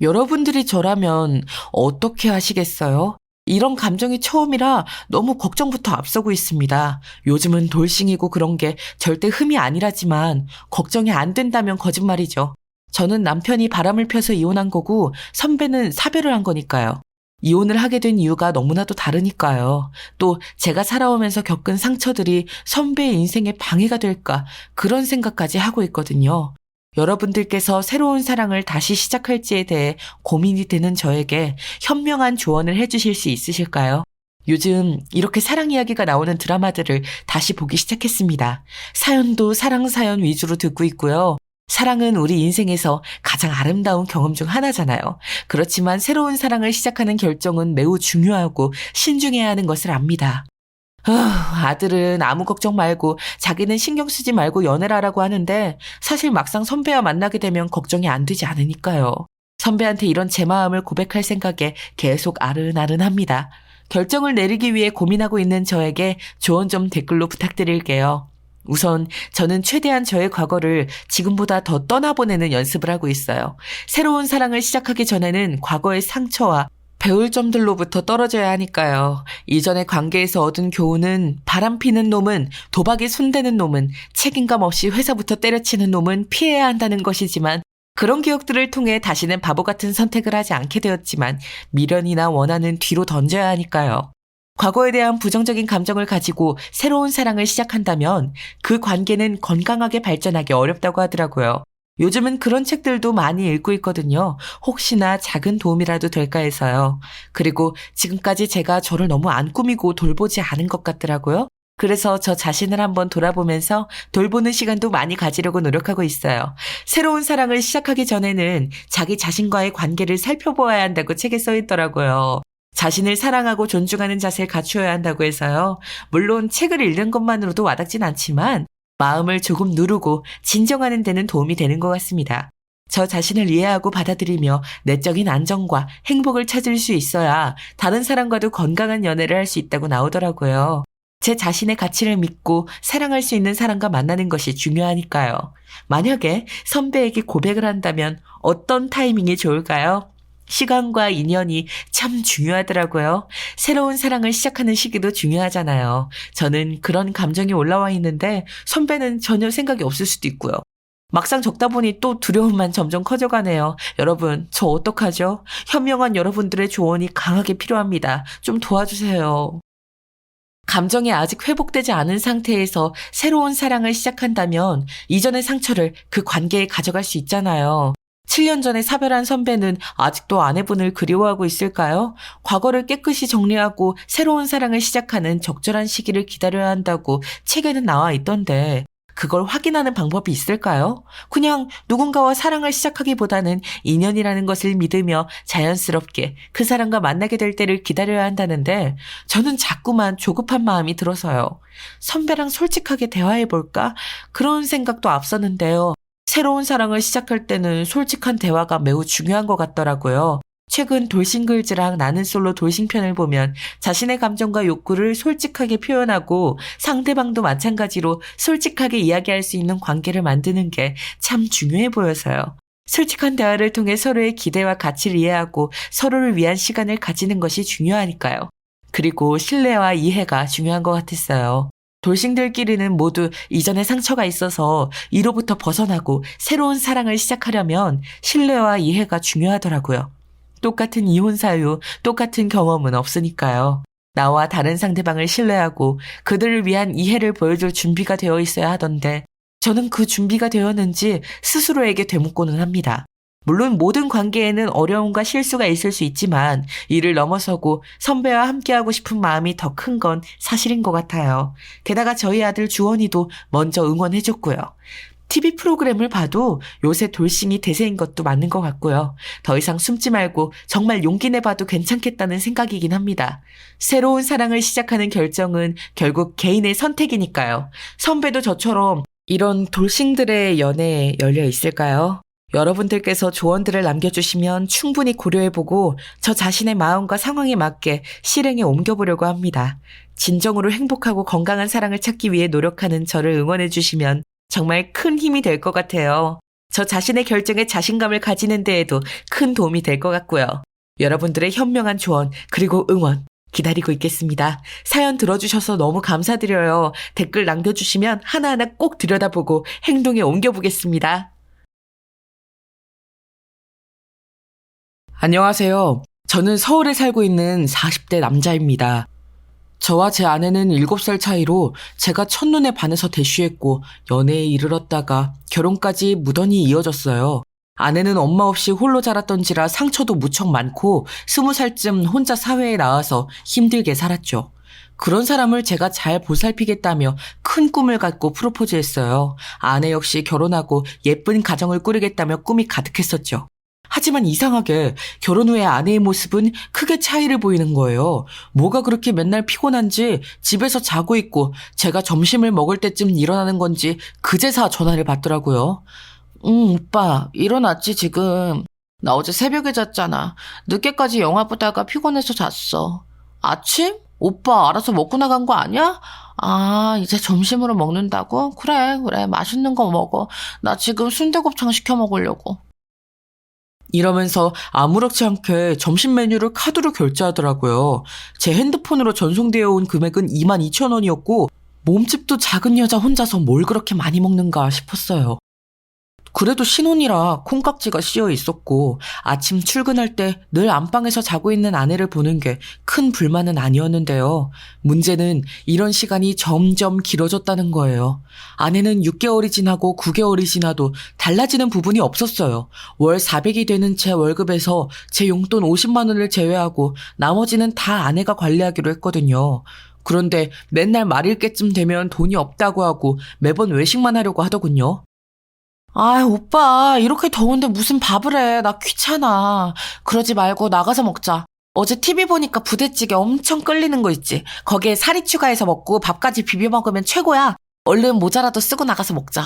여러분들이 저라면 어떻게 하시겠어요? 이런 감정이 처음이라 너무 걱정부터 앞서고 있습니다. 요즘은 돌싱이고 그런 게 절대 흠이 아니라지만 걱정이 안 된다면 거짓말이죠. 저는 남편이 바람을 펴서 이혼한 거고 선배는 사별을 한 거니까요. 이혼을 하게 된 이유가 너무나도 다르니까요. 또 제가 살아오면서 겪은 상처들이 선배의 인생에 방해가 될까 그런 생각까지 하고 있거든요. 여러분들께서 새로운 사랑을 다시 시작할지에 대해 고민이 되는 저에게 현명한 조언을 해주실 수 있으실까요? 요즘 이렇게 사랑 이야기가 나오는 드라마들을 다시 보기 시작했습니다. 사연도 사랑 사연 위주로 듣고 있고요. 사랑은 우리 인생에서 가장 아름다운 경험 중 하나잖아요. 그렇지만 새로운 사랑을 시작하는 결정은 매우 중요하고 신중해야 하는 것을 압니다. 아들은 아무 걱정 말고 자기는 신경 쓰지 말고 연애를 하라고 하는데 사실 막상 선배와 만나게 되면 걱정이 안 되지 않으니까요. 선배한테 이런 제 마음을 고백할 생각에 계속 아른아른합니다. 결정을 내리기 위해 고민하고 있는 저에게 조언 좀 댓글로 부탁드릴게요. 우선 저는 최대한 저의 과거를 지금보다 더 떠나보내는 연습을 하고 있어요. 새로운 사랑을 시작하기 전에는 과거의 상처와 배울 점들로부터 떨어져야 하니까요. 이전의 관계에서 얻은 교훈은 바람피는 놈은, 도박에 손대는 놈은, 책임감 없이 회사부터 때려치는 놈은 피해야 한다는 것이지만 그런 기억들을 통해 다시는 바보 같은 선택을 하지 않게 되었지만 미련이나 원한은 뒤로 던져야 하니까요. 과거에 대한 부정적인 감정을 가지고 새로운 사랑을 시작한다면 그 관계는 건강하게 발전하기 어렵다고 하더라고요. 요즘은 그런 책들도 많이 읽고 있거든요. 혹시나 작은 도움이라도 될까 해서요. 그리고 지금까지 제가 저를 너무 안 꾸미고 돌보지 않은 것 같더라고요. 그래서 저 자신을 한번 돌아보면서 돌보는 시간도 많이 가지려고 노력하고 있어요. 새로운 사랑을 시작하기 전에는 자기 자신과의 관계를 살펴보아야 한다고 책에 써 있더라고요. 자신을 사랑하고 존중하는 자세를 갖추어야 한다고 해서요. 물론 책을 읽는 것만으로도 와닿진 않지만 마음을 조금 누르고 진정하는 데는 도움이 되는 것 같습니다. 저 자신을 이해하고 받아들이며 내적인 안정과 행복을 찾을 수 있어야 다른 사람과도 건강한 연애를 할 수 있다고 나오더라고요. 제 자신의 가치를 믿고 사랑할 수 있는 사람과 만나는 것이 중요하니까요. 만약에 선배에게 고백을 한다면 어떤 타이밍이 좋을까요? 시간과 인연이 참 중요하더라고요. 새로운 사랑을 시작하는 시기도 중요하잖아요. 저는 그런 감정이 올라와 있는데 선배는 전혀 생각이 없을 수도 있고요. 막상 적다 보니 또 두려움만 점점 커져가네요. 여러분, 저 어떡하죠? 현명한 여러분들의 조언이 강하게 필요합니다. 좀 도와주세요. 감정이 아직 회복되지 않은 상태에서 새로운 사랑을 시작한다면 이전의 상처를 그 관계에 가져갈 수 있잖아요. 7년 전에 사별한 선배는 아직도 아내분을 그리워하고 있을까요? 과거를 깨끗이 정리하고 새로운 사랑을 시작하는 적절한 시기를 기다려야 한다고 책에는 나와 있던데 그걸 확인하는 방법이 있을까요? 그냥 누군가와 사랑을 시작하기보다는 인연이라는 것을 믿으며 자연스럽게 그 사람과 만나게 될 때를 기다려야 한다는데 저는 자꾸만 조급한 마음이 들어서요. 선배랑 솔직하게 대화해볼까? 그런 생각도 앞서는데요. 새로운 사랑을 시작할 때는 솔직한 대화가 매우 중요한 것 같더라고요. 최근 돌싱글즈랑 나는 솔로 돌싱편을 보면 자신의 감정과 욕구를 솔직하게 표현하고 상대방도 마찬가지로 솔직하게 이야기할 수 있는 관계를 만드는 게 참 중요해 보여서요. 솔직한 대화를 통해 서로의 기대와 가치를 이해하고 서로를 위한 시간을 가지는 것이 중요하니까요. 그리고 신뢰와 이해가 중요한 것 같았어요. 돌싱들끼리는 모두 이전에 상처가 있어서 이로부터 벗어나고 새로운 사랑을 시작하려면 신뢰와 이해가 중요하더라고요. 똑같은 이혼 사유, 똑같은 경험은 없으니까요. 나와 다른 상대방을 신뢰하고 그들을 위한 이해를 보여줄 준비가 되어 있어야 하던데 저는 그 준비가 되었는지 스스로에게 되묻고는 합니다. 물론 모든 관계에는 어려움과 실수가 있을 수 있지만 이를 넘어서고 선배와 함께하고 싶은 마음이 더 큰 건 사실인 것 같아요. 게다가 저희 아들 주원이도 먼저 응원해줬고요. TV 프로그램을 봐도 요새 돌싱이 대세인 것도 맞는 것 같고요. 더 이상 숨지 말고 정말 용기 내봐도 괜찮겠다는 생각이긴 합니다. 새로운 사랑을 시작하는 결정은 결국 개인의 선택이니까요. 선배도 저처럼 이런 돌싱들의 연애에 열려 있을까요? 여러분들께서 조언들을 남겨주시면 충분히 고려해보고 저 자신의 마음과 상황에 맞게 실행에 옮겨보려고 합니다. 진정으로 행복하고 건강한 사랑을 찾기 위해 노력하는 저를 응원해주시면 정말 큰 힘이 될 것 같아요. 저 자신의 결정에 자신감을 가지는 데에도 큰 도움이 될 것 같고요. 여러분들의 현명한 조언 그리고 응원 기다리고 있겠습니다. 사연 들어주셔서 너무 감사드려요. 댓글 남겨주시면 하나하나 꼭 들여다보고 행동에 옮겨보겠습니다. 안녕하세요. 저는 서울에 살고 있는 40대 남자입니다. 저와 제 아내는 7살 차이로 제가 첫눈에 반해서 대쉬했고 연애에 이르렀다가 결혼까지 무던히 이어졌어요. 아내는 엄마 없이 홀로 자랐던지라 상처도 무척 많고 20살쯤 혼자 사회에 나와서 힘들게 살았죠. 그런 사람을 제가 잘 보살피겠다며 큰 꿈을 갖고 프로포즈했어요. 아내 역시 결혼하고 예쁜 가정을 꾸리겠다며 꿈이 가득했었죠. 하지만 이상하게 결혼 후에 아내의 모습은 크게 차이를 보이는 거예요. 뭐가 그렇게 맨날 피곤한지 집에서 자고 있고 제가 점심을 먹을 때쯤 일어나는 건지 그제서 전화를 받더라고요. 오빠 일어났지 지금. 나 어제 새벽에 잤잖아. 늦게까지 영화 보다가 피곤해서 잤어. 아침? 오빠 알아서 먹고 나간 거 아니야? 아 이제 점심으로 먹는다고? 그래 맛있는 거 먹어. 나 지금 순대곱창 시켜 먹으려고. 이러면서 아무렇지 않게 점심 메뉴를 카드로 결제하더라고요. 제 핸드폰으로 전송되어 온 금액은 22,000원이었고 몸집도 작은 여자 혼자서 뭘 그렇게 많이 먹는가 싶었어요. 그래도 신혼이라 콩깍지가 씌어 있었고 아침 출근할 때 늘 안방에서 자고 있는 아내를 보는 게 큰 불만은 아니었는데요. 문제는 이런 시간이 점점 길어졌다는 거예요. 아내는 6개월이 지나고 9개월이 지나도 달라지는 부분이 없었어요. 월 400이 되는 제 월급에서 제 용돈 50만 원을 제외하고 나머지는 다 아내가 관리하기로 했거든요. 그런데 맨날 말일 때쯤 되면 돈이 없다고 하고 매번 외식만 하려고 하더군요. 아, 오빠, 이렇게 더운데 무슨 밥을 해. 나 귀찮아. 그러지 말고 나가서 먹자. 어제 TV 보니까 부대찌개 엄청 끓이는 거 있지. 거기에 사리 추가해서 먹고 밥까지 비벼 먹으면 최고야. 얼른 모자라도 쓰고 나가서 먹자.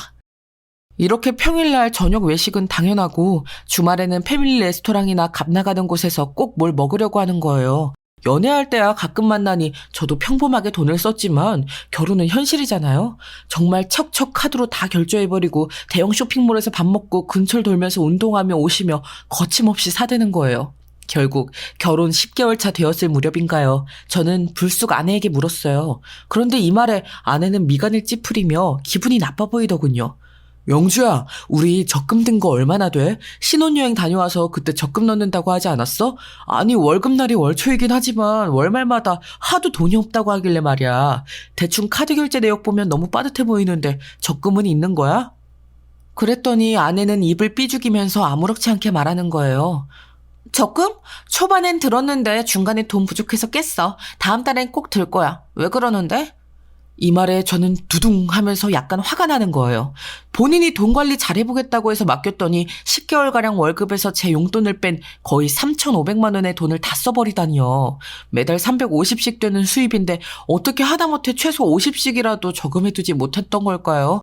이렇게 평일날 저녁 외식은 당연하고 주말에는 패밀리 레스토랑이나 값 나가는 곳에서 꼭 뭘 먹으려고 하는 거예요. 연애할 때야 가끔 만나니 저도 평범하게 돈을 썼지만 결혼은 현실이잖아요. 정말 척척 카드로 다 결제해버리고 대형 쇼핑몰에서 밥 먹고 근처를 돌면서 운동하며 오시며 거침없이 사대는 거예요. 결국 결혼 10개월 차 되었을 무렵인가요? 저는 불쑥 아내에게 물었어요. 그런데 이 말에 아내는 미간을 찌푸리며 기분이 나빠 보이더군요. 영주야, 우리 적금 든 거 얼마나 돼? 신혼여행 다녀와서 그때 적금 넣는다고 하지 않았어? 아니, 월급날이 월초이긴 하지만 월말마다 하도 돈이 없다고 하길래 말이야. 대충 카드 결제 내역 보면 너무 빠듯해 보이는데 적금은 있는 거야? 그랬더니 아내는 입을 삐죽이면서 아무렇지 않게 말하는 거예요. 적금? 초반엔 들었는데 중간에 돈 부족해서 깼어. 다음 달엔 꼭 들 거야. 왜 그러는데? 이 말에 저는 두둥 하면서 약간 화가 나는 거예요. 본인이 돈 관리 잘해보겠다고 해서 맡겼더니 10개월가량 월급에서 제 용돈을 뺀 거의 3,500만 원의 돈을 다 써버리다니요. 매달 350씩 되는 수입인데 어떻게 하다못해 최소 50씩이라도 저금해두지 못했던 걸까요?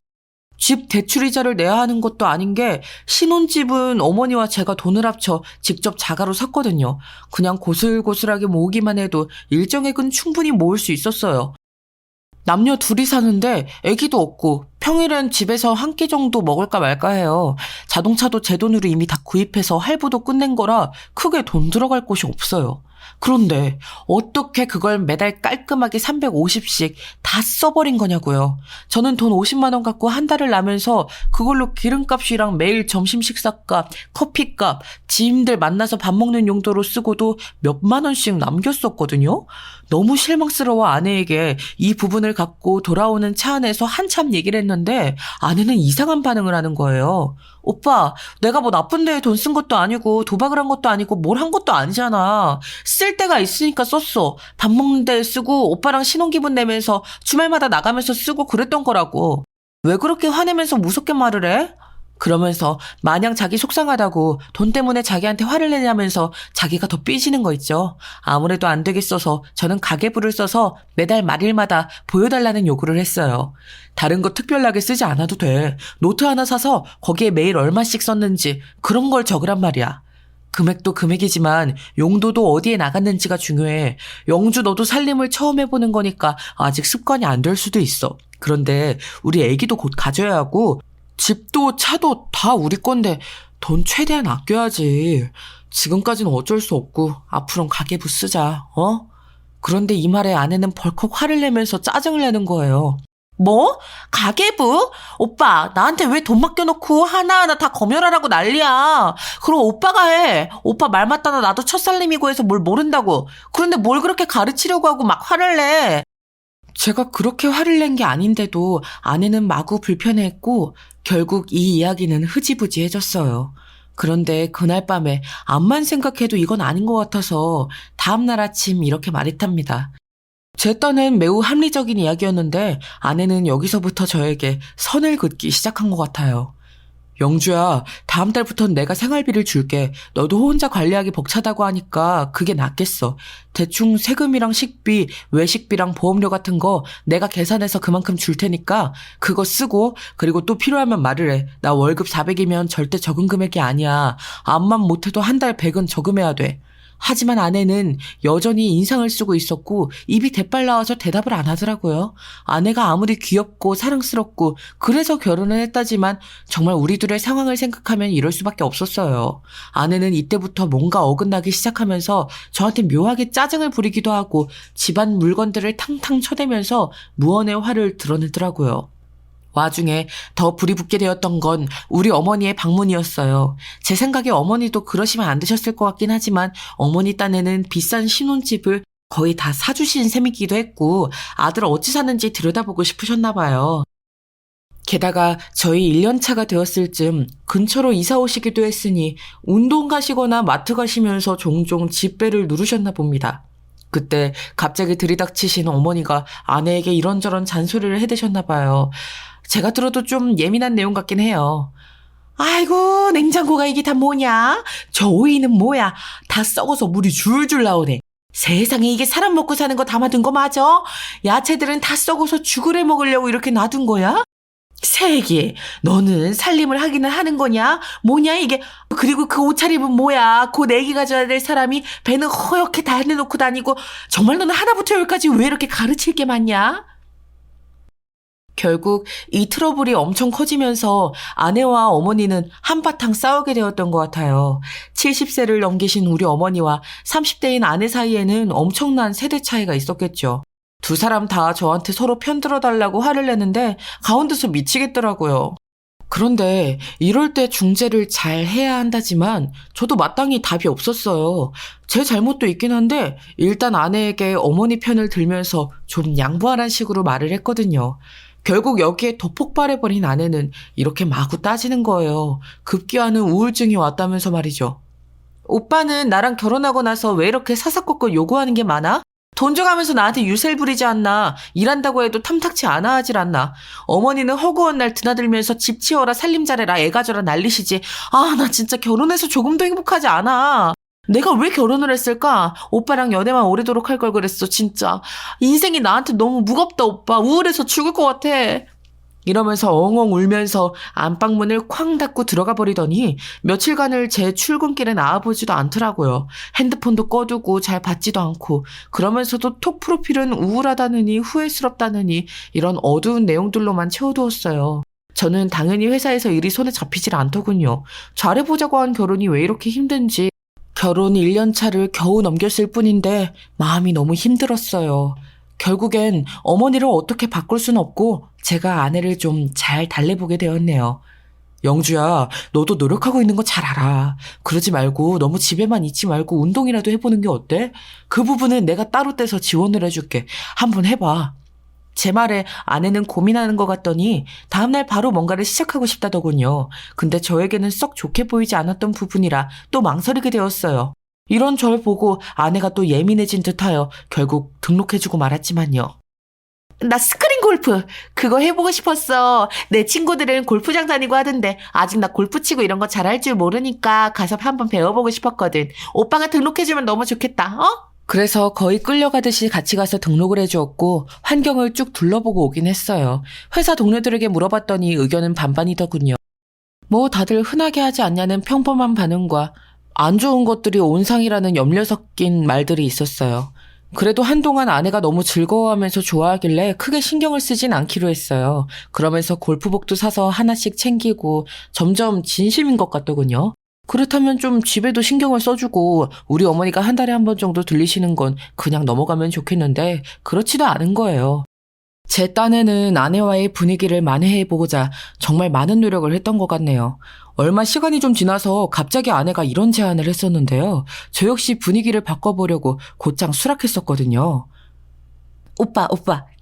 집 대출이자를 내야 하는 것도 아닌 게 신혼집은 어머니와 제가 돈을 합쳐 직접 자가로 샀거든요. 그냥 고슬고슬하게 모으기만 해도 일정액은 충분히 모을 수 있었어요. 남녀 둘이 사는데 아기도 없고 평일엔 집에서 한 끼 정도 먹을까 말까 해요. 자동차도 제 돈으로 이미 다 구입해서 할부도 끝낸 거라 크게 돈 들어갈 곳이 없어요. 그런데 어떻게 그걸 매달 깔끔하게 350씩 다 써버린 거냐고요. 저는 돈 50만 원 갖고 한 달을 나면서 그걸로 기름값이랑 매일 점심 식사값, 커피값, 지인들 만나서 밥 먹는 용도로 쓰고도 몇만 원씩 남겼었거든요. 너무 실망스러워 아내에게 이 부분을 갖고 돌아오는 차 안에서 한참 얘기를 했는데 아내는 이상한 반응을 하는 거예요. 오빠, 내가 뭐 나쁜 데에 돈 쓴 것도 아니고 도박을 한 것도 아니고 뭘 한 것도 아니잖아. 쓸 데가 있으니까 썼어. 밥 먹는 데 쓰고 오빠랑 신혼기분 내면서 주말마다 나가면서 쓰고 그랬던 거라고. 왜 그렇게 화내면서 무섭게 말을 해? 그러면서 마냥 자기 속상하다고 돈 때문에 자기한테 화를 내냐면서 자기가 더 삐지는 거 있죠. 아무래도 안 되겠어서 저는 가계부를 써서 매달 말일마다 보여달라는 요구를 했어요. 다른 거 특별하게 쓰지 않아도 돼. 노트 하나 사서 거기에 매일 얼마씩 썼는지 그런 걸 적으란 말이야. 금액도 금액이지만 용도도 어디에 나갔는지가 중요해. 영주 너도 살림을 처음 해보는 거니까 아직 습관이 안 될 수도 있어. 그런데 우리 애기도 곧 가져야 하고 집도 차도 다 우리 건데 돈 최대한 아껴야지. 지금까지는 어쩔 수 없고 앞으로는 가계부 쓰자. 어? 그런데 이 말에 아내는 벌컥 화를 내면서 짜증을 내는 거예요. 뭐? 가계부? 오빠, 나한테 왜 돈 맡겨놓고 하나하나 다 검열하라고 난리야. 그럼 오빠가 해. 오빠 말 맞다나 나도 첫살림이고 해서 뭘 모른다고. 그런데 뭘 그렇게 가르치려고 하고 막 화를 내. 제가 그렇게 화를 낸 게 아닌데도 아내는 마구 불편해했고 결국 이 이야기는 흐지부지해졌어요. 그런데 그날 밤에 암만 생각해도 이건 아닌 것 같아서 다음날 아침 이렇게 말했답니다. 제 딴엔 매우 합리적인 이야기였는데 아내는 여기서부터 저에게 선을 긋기 시작한 것 같아요. 영주야, 다음 달부터는 내가 생활비를 줄게. 너도 혼자 관리하기 벅차다고 하니까 그게 낫겠어. 대충 세금이랑 식비, 외식비랑 보험료 같은 거 내가 계산해서 그만큼 줄 테니까 그거 쓰고 그리고 또 필요하면 말을 해. 나 월급 400이면 절대 적은 금액이 아니야. 암만 못해도 한 달 100은 저금해야 돼. 하지만 아내는 여전히 인상을 쓰고 있었고 입이 대빨 나와서 대답을 안 하더라고요. 아내가 아무리 귀엽고 사랑스럽고 그래서 결혼을 했다지만 정말 우리 둘의 상황을 생각하면 이럴 수밖에 없었어요. 아내는 이때부터 뭔가 어긋나기 시작하면서 저한테 묘하게 짜증을 부리기도 하고 집안 물건들을 탕탕 쳐대면서 무언의 화를 드러내더라고요. 와중에 더 불이 붙게 되었던 건 우리 어머니의 방문이었어요. 제 생각에 어머니도 그러시면 안 되셨을 것 같긴 하지만 어머니 딴에는 비싼 신혼집을 거의 다 사주신 셈이기도 했고 아들 어찌 사는지 들여다보고 싶으셨나 봐요. 게다가 저희 1년차가 되었을 즈음 근처로 이사 오시기도 했으니 운동 가시거나 마트 가시면서 종종 집배를 누르셨나 봅니다. 그때 갑자기 들이닥치신 어머니가 아내에게 이런저런 잔소리를 해대셨나 봐요. 제가 들어도 좀 예민한 내용 같긴 해요. 아이고, 냉장고가 이게 다 뭐냐? 저 오이는 뭐야? 다 썩어서 물이 줄줄 나오네. 세상에 이게 사람 먹고 사는 거 담아둔 거 맞아? 야채들은 다 썩어서 죽으래 먹으려고 이렇게 놔둔 거야? 새끼, 너는 살림을 하기는 하는 거냐? 뭐냐 이게? 그리고 그 옷차림은 뭐야? 곧 애기 가져야 될 사람이 배는 허옇게 다 해놓고 다니고 정말 너는 하나부터 열까지 왜 이렇게 가르칠 게 많냐? 결국 이 트러블이 엄청 커지면서 아내와 어머니는 한바탕 싸우게 되었던 것 같아요. 70세를 넘기신 우리 어머니와 30대인 아내 사이에는 엄청난 세대 차이가 있었겠죠. 두 사람 다 저한테 서로 편들어 달라고 화를 내는데 가운데서 미치겠더라고요. 그런데 이럴 때 중재를 잘 해야 한다지만 저도 마땅히 답이 없었어요. 제 잘못도 있긴 한데 일단 아내에게 어머니 편을 들면서 좀 양보하란 식으로 말을 했거든요. 결국 여기에 더 폭발해버린 아내는 이렇게 마구 따지는 거예요. 급기야는 우울증이 왔다면서 말이죠. 오빠는 나랑 결혼하고 나서 왜 이렇게 사사건건 요구하는 게 많아? 돈 줘가면서 나한테 유세를 부리지 않나. 일한다고 해도 탐탁치 않아 하질 않나. 어머니는 허구한 날 드나들면서 집 치워라 살림 잘해라 애 가져라 난리시지. 아, 나 진짜 결혼해서 조금도 행복하지 않아. 내가 왜 결혼을 했을까? 오빠랑 연애만 오래도록 할 걸 그랬어 진짜. 인생이 나한테 너무 무겁다 오빠. 우울해서 죽을 것 같아. 이러면서 엉엉 울면서 안방문을 쾅 닫고 들어가 버리더니 며칠간을 제 출근길에 나와보지도 않더라고요. 핸드폰도 꺼두고 잘 받지도 않고 그러면서도 톡 프로필은 우울하다느니 후회스럽다느니 이런 어두운 내용들로만 채워두었어요. 저는 당연히 회사에서 일이 손에 잡히질 않더군요. 잘해보자고 한 결혼이 왜 이렇게 힘든지 결혼 1년 차를 겨우 넘겼을 뿐인데 마음이 너무 힘들었어요. 결국엔 어머니를 어떻게 바꿀 순 없고 제가 아내를 좀 잘 달래보게 되었네요. 영주야, 너도 노력하고 있는 거 잘 알아. 그러지 말고 너무 집에만 있지 말고 운동이라도 해보는 게 어때? 그 부분은 내가 따로 떼서 지원을 해줄게. 한번 해봐. 제 말에 아내는 고민하는 것 같더니 다음날 바로 뭔가를 시작하고 싶다더군요. 근데 저에게는 썩 좋게 보이지 않았던 부분이라 또 망설이게 되었어요. 이런 절 보고 아내가 또 예민해진 듯하여 결국 등록해주고 말았지만요. 나 스크린 골프. 그거 해보고 싶었어. 내 친구들은 골프장 다니고 하던데 아직 나 골프 치고 이런 거 잘할 줄 모르니까 가서 한번 배워보고 싶었거든. 오빠가 등록해주면 너무 좋겠다. 어? 그래서 거의 끌려가듯이 같이 가서 등록을 해주었고 환경을 쭉 둘러보고 오긴 했어요. 회사 동료들에게 물어봤더니 의견은 반반이더군요. 뭐 다들 흔하게 하지 않냐는 평범한 반응과 안 좋은 것들이 온상이라는 염려 섞인 말들이 있었어요. 그래도 한동안 아내가 너무 즐거워하면서 좋아하길래 크게 신경을 쓰진 않기로 했어요. 그러면서 골프복도 사서 하나씩 챙기고 점점 진심인 것 같더군요. 그렇다면 좀 집에도 신경을 써주고 우리 어머니가 한 달에 한 번 정도 들리시는 건 그냥 넘어가면 좋겠는데 그렇지도 않은 거예요. 제 딴에는 아내와의 분위기를 만회해보고자 정말 많은 노력을 했던 것 같네요. 얼마 시간이 좀 지나서 갑자기 아내가 이런 제안을 했었는데요. 저 역시 분위기를 바꿔보려고 곧장 수락했었거든요. 오빠,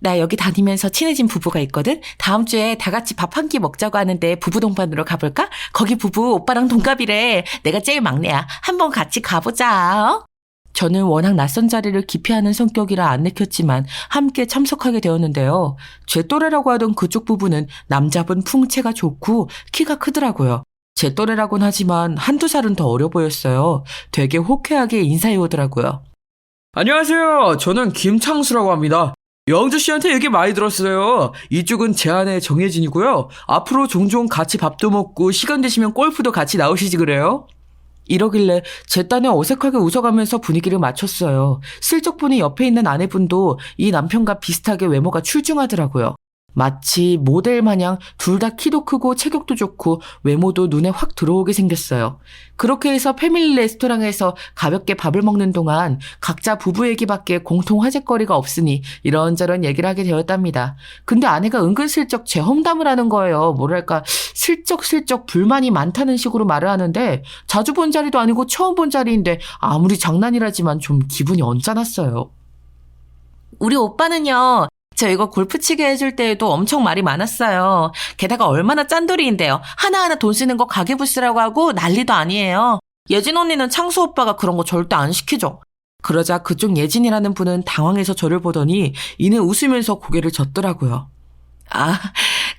나 여기 다니면서 친해진 부부가 있거든? 다음 주에 다 같이 밥 한 끼 먹자고 하는데 부부 동반으로 가볼까? 거기 부부 오빠랑 동갑이래. 내가 제일 막내야. 한번 같이 가보자. 어? 저는 워낙 낯선 자리를 기피하는 성격이라 안 내켰지만 함께 참석하게 되었는데요. 제 또래라고 하던 그쪽 부부는 남자분 풍채가 좋고 키가 크더라고요. 제 또래라곤 하지만 한두 살은 더 어려 보였어요. 되게 호쾌하게 인사해 오더라고요. 안녕하세요. 저는 김창수라고 합니다. 영주 씨한테 얘기 많이 들었어요. 이쪽은 제 아내 정혜진이고요. 앞으로 종종 같이 밥도 먹고 시간 되시면 골프도 같이 나오시지 그래요? 이러길래 제 딴에 어색하게 웃어가면서 분위기를 맞췄어요. 슬쩍 보니 옆에 있는 아내분도 이 남편과 비슷하게 외모가 출중하더라고요. 마치 모델 마냥 둘 다 키도 크고 체격도 좋고 외모도 눈에 확 들어오게 생겼어요. 그렇게 해서 패밀리 레스토랑에서 가볍게 밥을 먹는 동안 각자 부부 얘기밖에 공통 화제거리가 없으니 이런저런 얘기를 하게 되었답니다. 근데 아내가 은근슬쩍 제 험담을 하는 거예요. 뭐랄까 슬쩍슬쩍 불만이 많다는 식으로 말을 하는데 자주 본 자리도 아니고 처음 본 자리인데 아무리 장난이라지만 좀 기분이 언짢았어요. 우리 오빠는요. 저 이거 골프 치게 해줄 때에도 엄청 말이 많았어요. 게다가 얼마나 짠돌이인데요. 하나하나 돈 쓰는 거 가계부스라고 하고 난리도 아니에요. 예진 언니는 창수 오빠가 그런 거 절대 안 시키죠. 그러자 그쪽 예진이라는 분은 당황해서 저를 보더니 이내 웃으면서 고개를 젓더라고요. 아,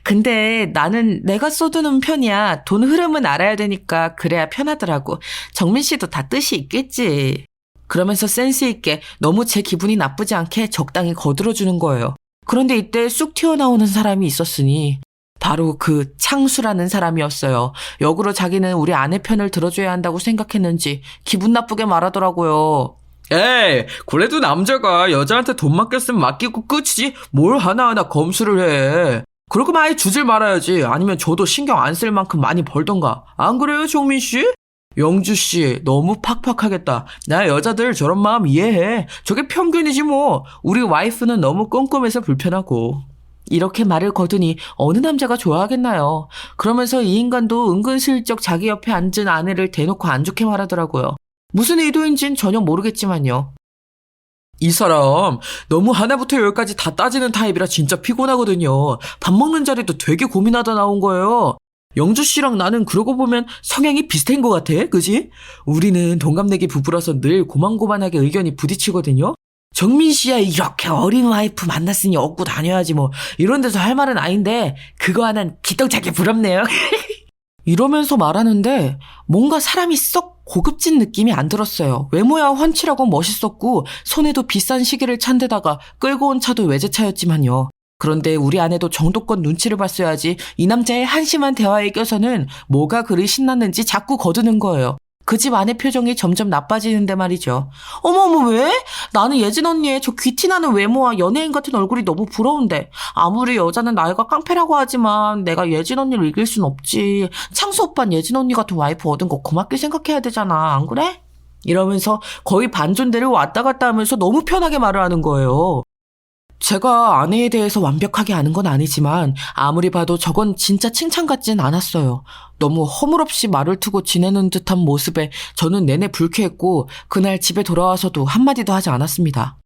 근데 나는 내가 쏟는 편이야. 돈 흐름은 알아야 되니까 그래야 편하더라고. 정민 씨도 다 뜻이 있겠지. 그러면서 센스 있게 너무 제 기분이 나쁘지 않게 적당히 거들어주는 거예요. 그런데 이때 쑥 튀어나오는 사람이 있었으니 바로 그 창수라는 사람이었어요. 역으로 자기는 우리 아내 편을 들어줘야 한다고 생각했는지 기분 나쁘게 말하더라고요. 에이, 그래도 남자가 여자한테 돈 맡겼으면 맡기고 끝이지 뭘 하나하나 검수를 해. 그럴 거면 아예 주질 말아야지. 아니면 저도 신경 안 쓸 만큼 많이 벌던가. 안 그래요, 정민 씨? 영주 씨, 너무 팍팍하겠다. 나 여자들 저런 마음 이해해. 저게 평균이지 뭐. 우리 와이프는 너무 꼼꼼해서 불편하고. 이렇게 말을 거두니 어느 남자가 좋아하겠나요? 그러면서 이 인간도 은근슬쩍 자기 옆에 앉은 아내를 대놓고 안 좋게 말하더라고요. 무슨 의도인진 전혀 모르겠지만요. 이 사람 너무 하나부터 열까지 다 따지는 타입이라 진짜 피곤하거든요. 밥 먹는 자리도 되게 고민하다 나온 거예요. 영주 씨랑 나는 그러고 보면 성향이 비슷한 것 같아, 그지? 우리는 동갑내기 부부라서 늘 고만고만하게 의견이 부딪히거든요. 정민 씨야 이렇게 어린 와이프 만났으니 얻고 다녀야지 뭐 이런 데서 할 말은 아닌데 그거 하나는 기똥차게 부럽네요. 이러면서 말하는데 뭔가 사람이 썩 고급진 느낌이 안 들었어요. 외모야 훤칠하고 멋있었고 손에도 비싼 시계를 찬 데다가 끌고 온 차도 외제차였지만요. 그런데 우리 아내도 정도껏 눈치를 봤어야지 이 남자의 한심한 대화에 껴서는 뭐가 그리 신났는지 자꾸 거두는 거예요. 그 집 아내 표정이 점점 나빠지는데 말이죠. 어머머 왜? 나는 예진 언니의 저 귀티나는 외모와 연예인 같은 얼굴이 너무 부러운데 아무리 여자는 나이가 깡패라고 하지만 내가 예진 언니를 이길 순 없지. 창수 오빠는 예진 언니 같은 와이프 얻은 거 고맙게 생각해야 되잖아. 안 그래? 이러면서 거의 반존대를 왔다 갔다 하면서 너무 편하게 말을 하는 거예요. 제가 아내에 대해서 완벽하게 아는 건 아니지만 아무리 봐도 저건 진짜 칭찬 같진 않았어요. 너무 허물없이 말을 트고 지내는 듯한 모습에 저는 내내 불쾌했고 그날 집에 돌아와서도 한마디도 하지 않았습니다.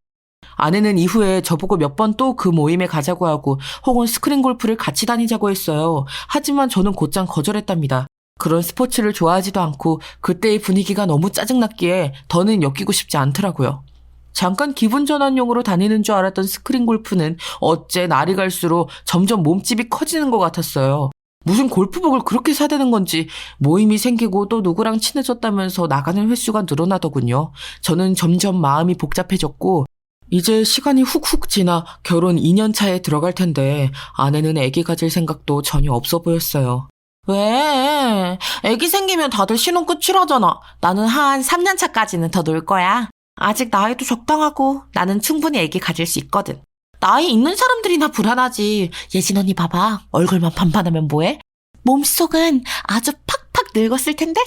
아내는 이후에 저보고 몇 번 또 그 모임에 가자고 하고 혹은 스크린 골프를 같이 다니자고 했어요. 하지만 저는 곧장 거절했답니다. 그런 스포츠를 좋아하지도 않고 그때의 분위기가 너무 짜증났기에 더는 엮이고 싶지 않더라고요. 잠깐 기분 전환용으로 다니는 줄 알았던 스크린 골프는 어째 날이 갈수록 점점 몸집이 커지는 것 같았어요. 무슨 골프복을 그렇게 사대는 건지 모임이 생기고 또 누구랑 친해졌다면서 나가는 횟수가 늘어나더군요. 저는 점점 마음이 복잡해졌고 이제 시간이 훅훅 지나 결혼 2년 차에 들어갈 텐데 아내는 아기 가질 생각도 전혀 없어 보였어요. 왜? 애기 생기면 다들 신혼 끝이라잖아. 나는 한 3년 차까지는 더 놀 거야. 아직 나이도 적당하고 나는 충분히 애기 가질 수 있거든. 나이 있는 사람들이나 불안하지. 예진 언니 봐봐. 얼굴만 반반하면 뭐해? 몸속은 아주 팍팍 늙었을 텐데?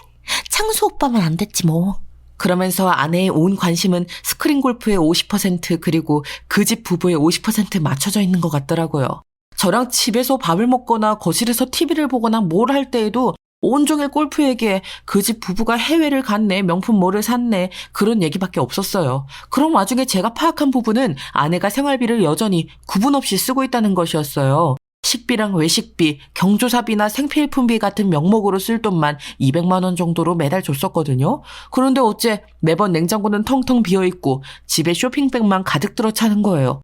창수 오빠만 안 됐지 뭐. 그러면서 아내의 온 관심은 스크린 골프의 50% 그리고 그 집 부부의 50% 맞춰져 있는 것 같더라고요. 저랑 집에서 밥을 먹거나 거실에서 TV를 보거나 뭘 할 때에도 온종일 골프 얘기에 그 집 부부가 해외를 갔네, 명품 뭐를 샀네, 그런 얘기밖에 없었어요. 그런 와중에 제가 파악한 부분은 아내가 생활비를 여전히 구분 없이 쓰고 있다는 것이었어요. 식비랑 외식비, 경조사비나 생필품비 같은 명목으로 쓸 돈만 200만 원 정도로 매달 줬었거든요. 그런데 어째 매번 냉장고는 텅텅 비어있고 집에 쇼핑백만 가득 들어 차는 거예요.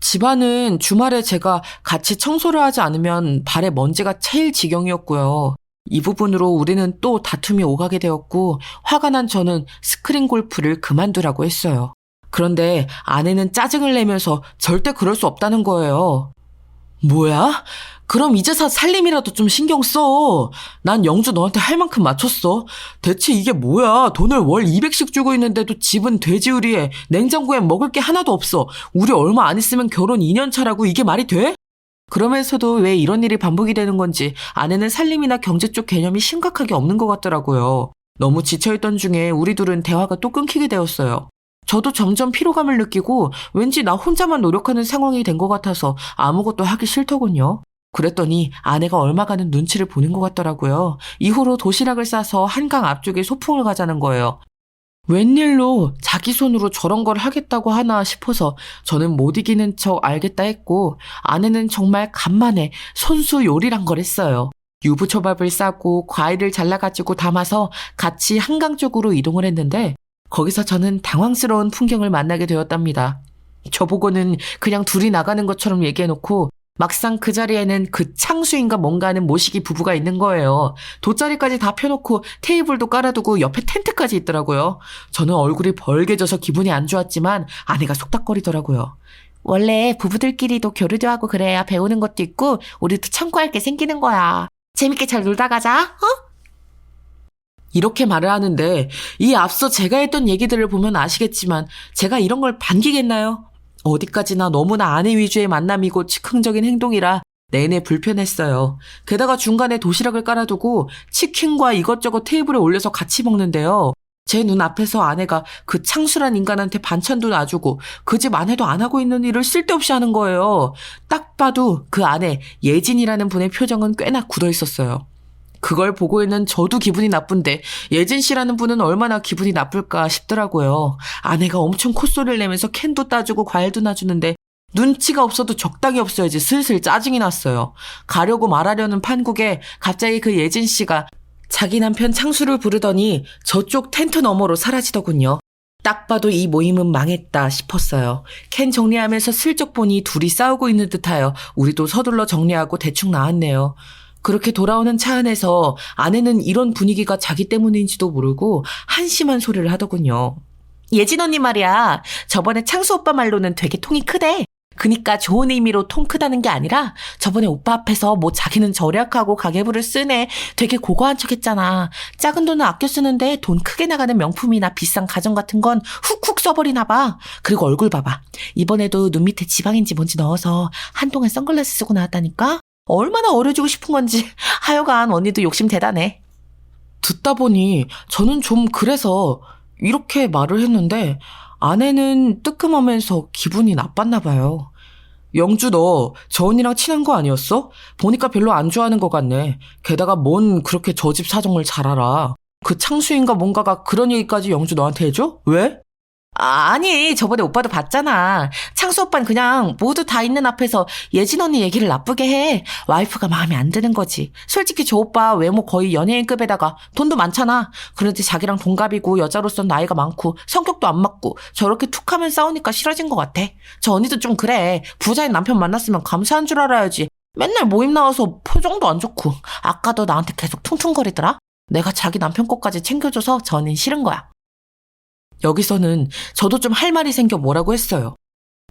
집안은 주말에 제가 같이 청소를 하지 않으면 발에 먼지가 채일 지경이었고요. 이 부분으로 우리는 또 다툼이 오가게 되었고 화가 난 저는 스크린 골프를 그만두라고 했어요. 그런데 아내는 짜증을 내면서 절대 그럴 수 없다는 거예요. 뭐야? 그럼 이제서 살림이라도 좀 신경 써. 난 영주 너한테 할 만큼 맞췄어. 대체 이게 뭐야? 돈을 월 200씩 주고 있는데도 집은 돼지우리에 냉장고에 먹을 게 하나도 없어. 우리 얼마 안 있으면 결혼 2년 차라고 이게 말이 돼? 그러면서도 왜 이런 일이 반복이 되는 건지 아내는 살림이나 경제 쪽 개념이 심각하게 없는 것 같더라고요. 너무 지쳐있던 중에 우리 둘은 대화가 또 끊기게 되었어요. 저도 점점 피로감을 느끼고 왠지 나 혼자만 노력하는 상황이 된 것 같아서 아무것도 하기 싫더군요. 그랬더니 아내가 얼마 가는 눈치를 보는 것 같더라고요. 이후로 도시락을 싸서 한강 앞쪽에 소풍을 가자는 거예요. 웬일로 자기 손으로 저런 걸 하겠다고 하나 싶어서 저는 못 이기는 척 알겠다 했고 아내는 정말 간만에 손수 요리란 걸 했어요. 유부초밥을 싸고 과일을 잘라가지고 담아서 같이 한강 쪽으로 이동을 했는데 거기서 저는 당황스러운 풍경을 만나게 되었답니다. 저보고는 그냥 둘이 나가는 것처럼 얘기해놓고 막상 그 자리에는 그 창수인가 뭔가 하는 모시기 부부가 있는 거예요. 돗자리까지 다 펴놓고 테이블도 깔아두고 옆에 텐트까지 있더라고요. 저는 얼굴이 벌개져서 기분이 안 좋았지만 아내가 속닥거리더라고요. 원래 부부들끼리도 교류도 하고 그래야 배우는 것도 있고 우리도 참고할 게 생기는 거야. 재밌게 잘 놀다 가자. 어? 이렇게 말을 하는데 이 앞서 제가 했던 얘기들을 보면 아시겠지만 제가 이런 걸 반기겠나요? 어디까지나 너무나 아내 위주의 만남이고 즉흥적인 행동이라 내내 불편했어요. 게다가 중간에 도시락을 깔아두고 치킨과 이것저것 테이블에 올려서 같이 먹는데요. 제 눈앞에서 아내가 그 창수란 인간한테 반찬도 놔주고 그 집 아내도 안 하고 있는 일을 쓸데없이 하는 거예요. 딱 봐도 그 아내 예진이라는 분의 표정은 꽤나 굳어 있었어요. 그걸 보고 있는 저도 기분이 나쁜데 예진 씨라는 분은 얼마나 기분이 나쁠까 싶더라고요. 아내가 엄청 콧소리를 내면서 캔도 따주고 과일도 놔주는데 눈치가 없어도 적당히 없어야지 슬슬 짜증이 났어요. 가려고 말하려는 판국에 갑자기 그 예진 씨가 자기 남편 창수를 부르더니 저쪽 텐트 너머로 사라지더군요. 딱 봐도 이 모임은 망했다 싶었어요. 캔 정리하면서 슬쩍 보니 둘이 싸우고 있는 듯하여 우리도 서둘러 정리하고 대충 나왔네요. 그렇게 돌아오는 차 안에서 아내는 이런 분위기가 자기 때문인지도 모르고 한심한 소리를 하더군요. 예진 언니 말이야. 저번에 창수 오빠 말로는 되게 통이 크대. 그니까 좋은 의미로 통 크다는 게 아니라 저번에 오빠 앞에서 뭐 자기는 절약하고 가계부를 쓰네. 되게 고고한 척 했잖아. 작은 돈을 아껴 쓰는데 돈 크게 나가는 명품이나 비싼 가전 같은 건 훅훅 써버리나 봐. 그리고 얼굴 봐봐. 이번에도 눈 밑에 지방인지 뭔지 넣어서 한동안 선글라스 쓰고 나왔다니까? 얼마나 어려지고 싶은 건지 하여간 언니도 욕심 대단해. 듣다 보니 저는 좀 그래서 이렇게 말을 했는데 아내는 뜨끔하면서 기분이 나빴나 봐요. 영주 너 저 언니랑 친한 거 아니었어? 보니까 별로 안 좋아하는 것 같네. 게다가 뭔 그렇게 저 집 사정을 잘 알아. 그 창수인가 뭔가가 그런 얘기까지 영주 너한테 해줘? 왜? 아니, 저번에 오빠도 봤잖아. 창수 오빠는 그냥 모두 다 있는 앞에서 예진 언니 얘기를 나쁘게 해. 와이프가 마음에 안 드는 거지. 솔직히 저 오빠 외모 거의 연예인급에다가 돈도 많잖아. 그런데 자기랑 동갑이고 여자로서 나이가 많고 성격도 안 맞고 저렇게 툭 하면 싸우니까 싫어진 것 같아. 저 언니도 좀 그래. 부자인 남편 만났으면 감사한 줄 알아야지. 맨날 모임 나와서 표정도 안 좋고 아까도 나한테 계속 퉁퉁거리더라. 내가 자기 남편 것까지 챙겨줘서 저 언니는 싫은 거야. 여기서는 저도 좀 할 말이 생겨 뭐라고 했어요.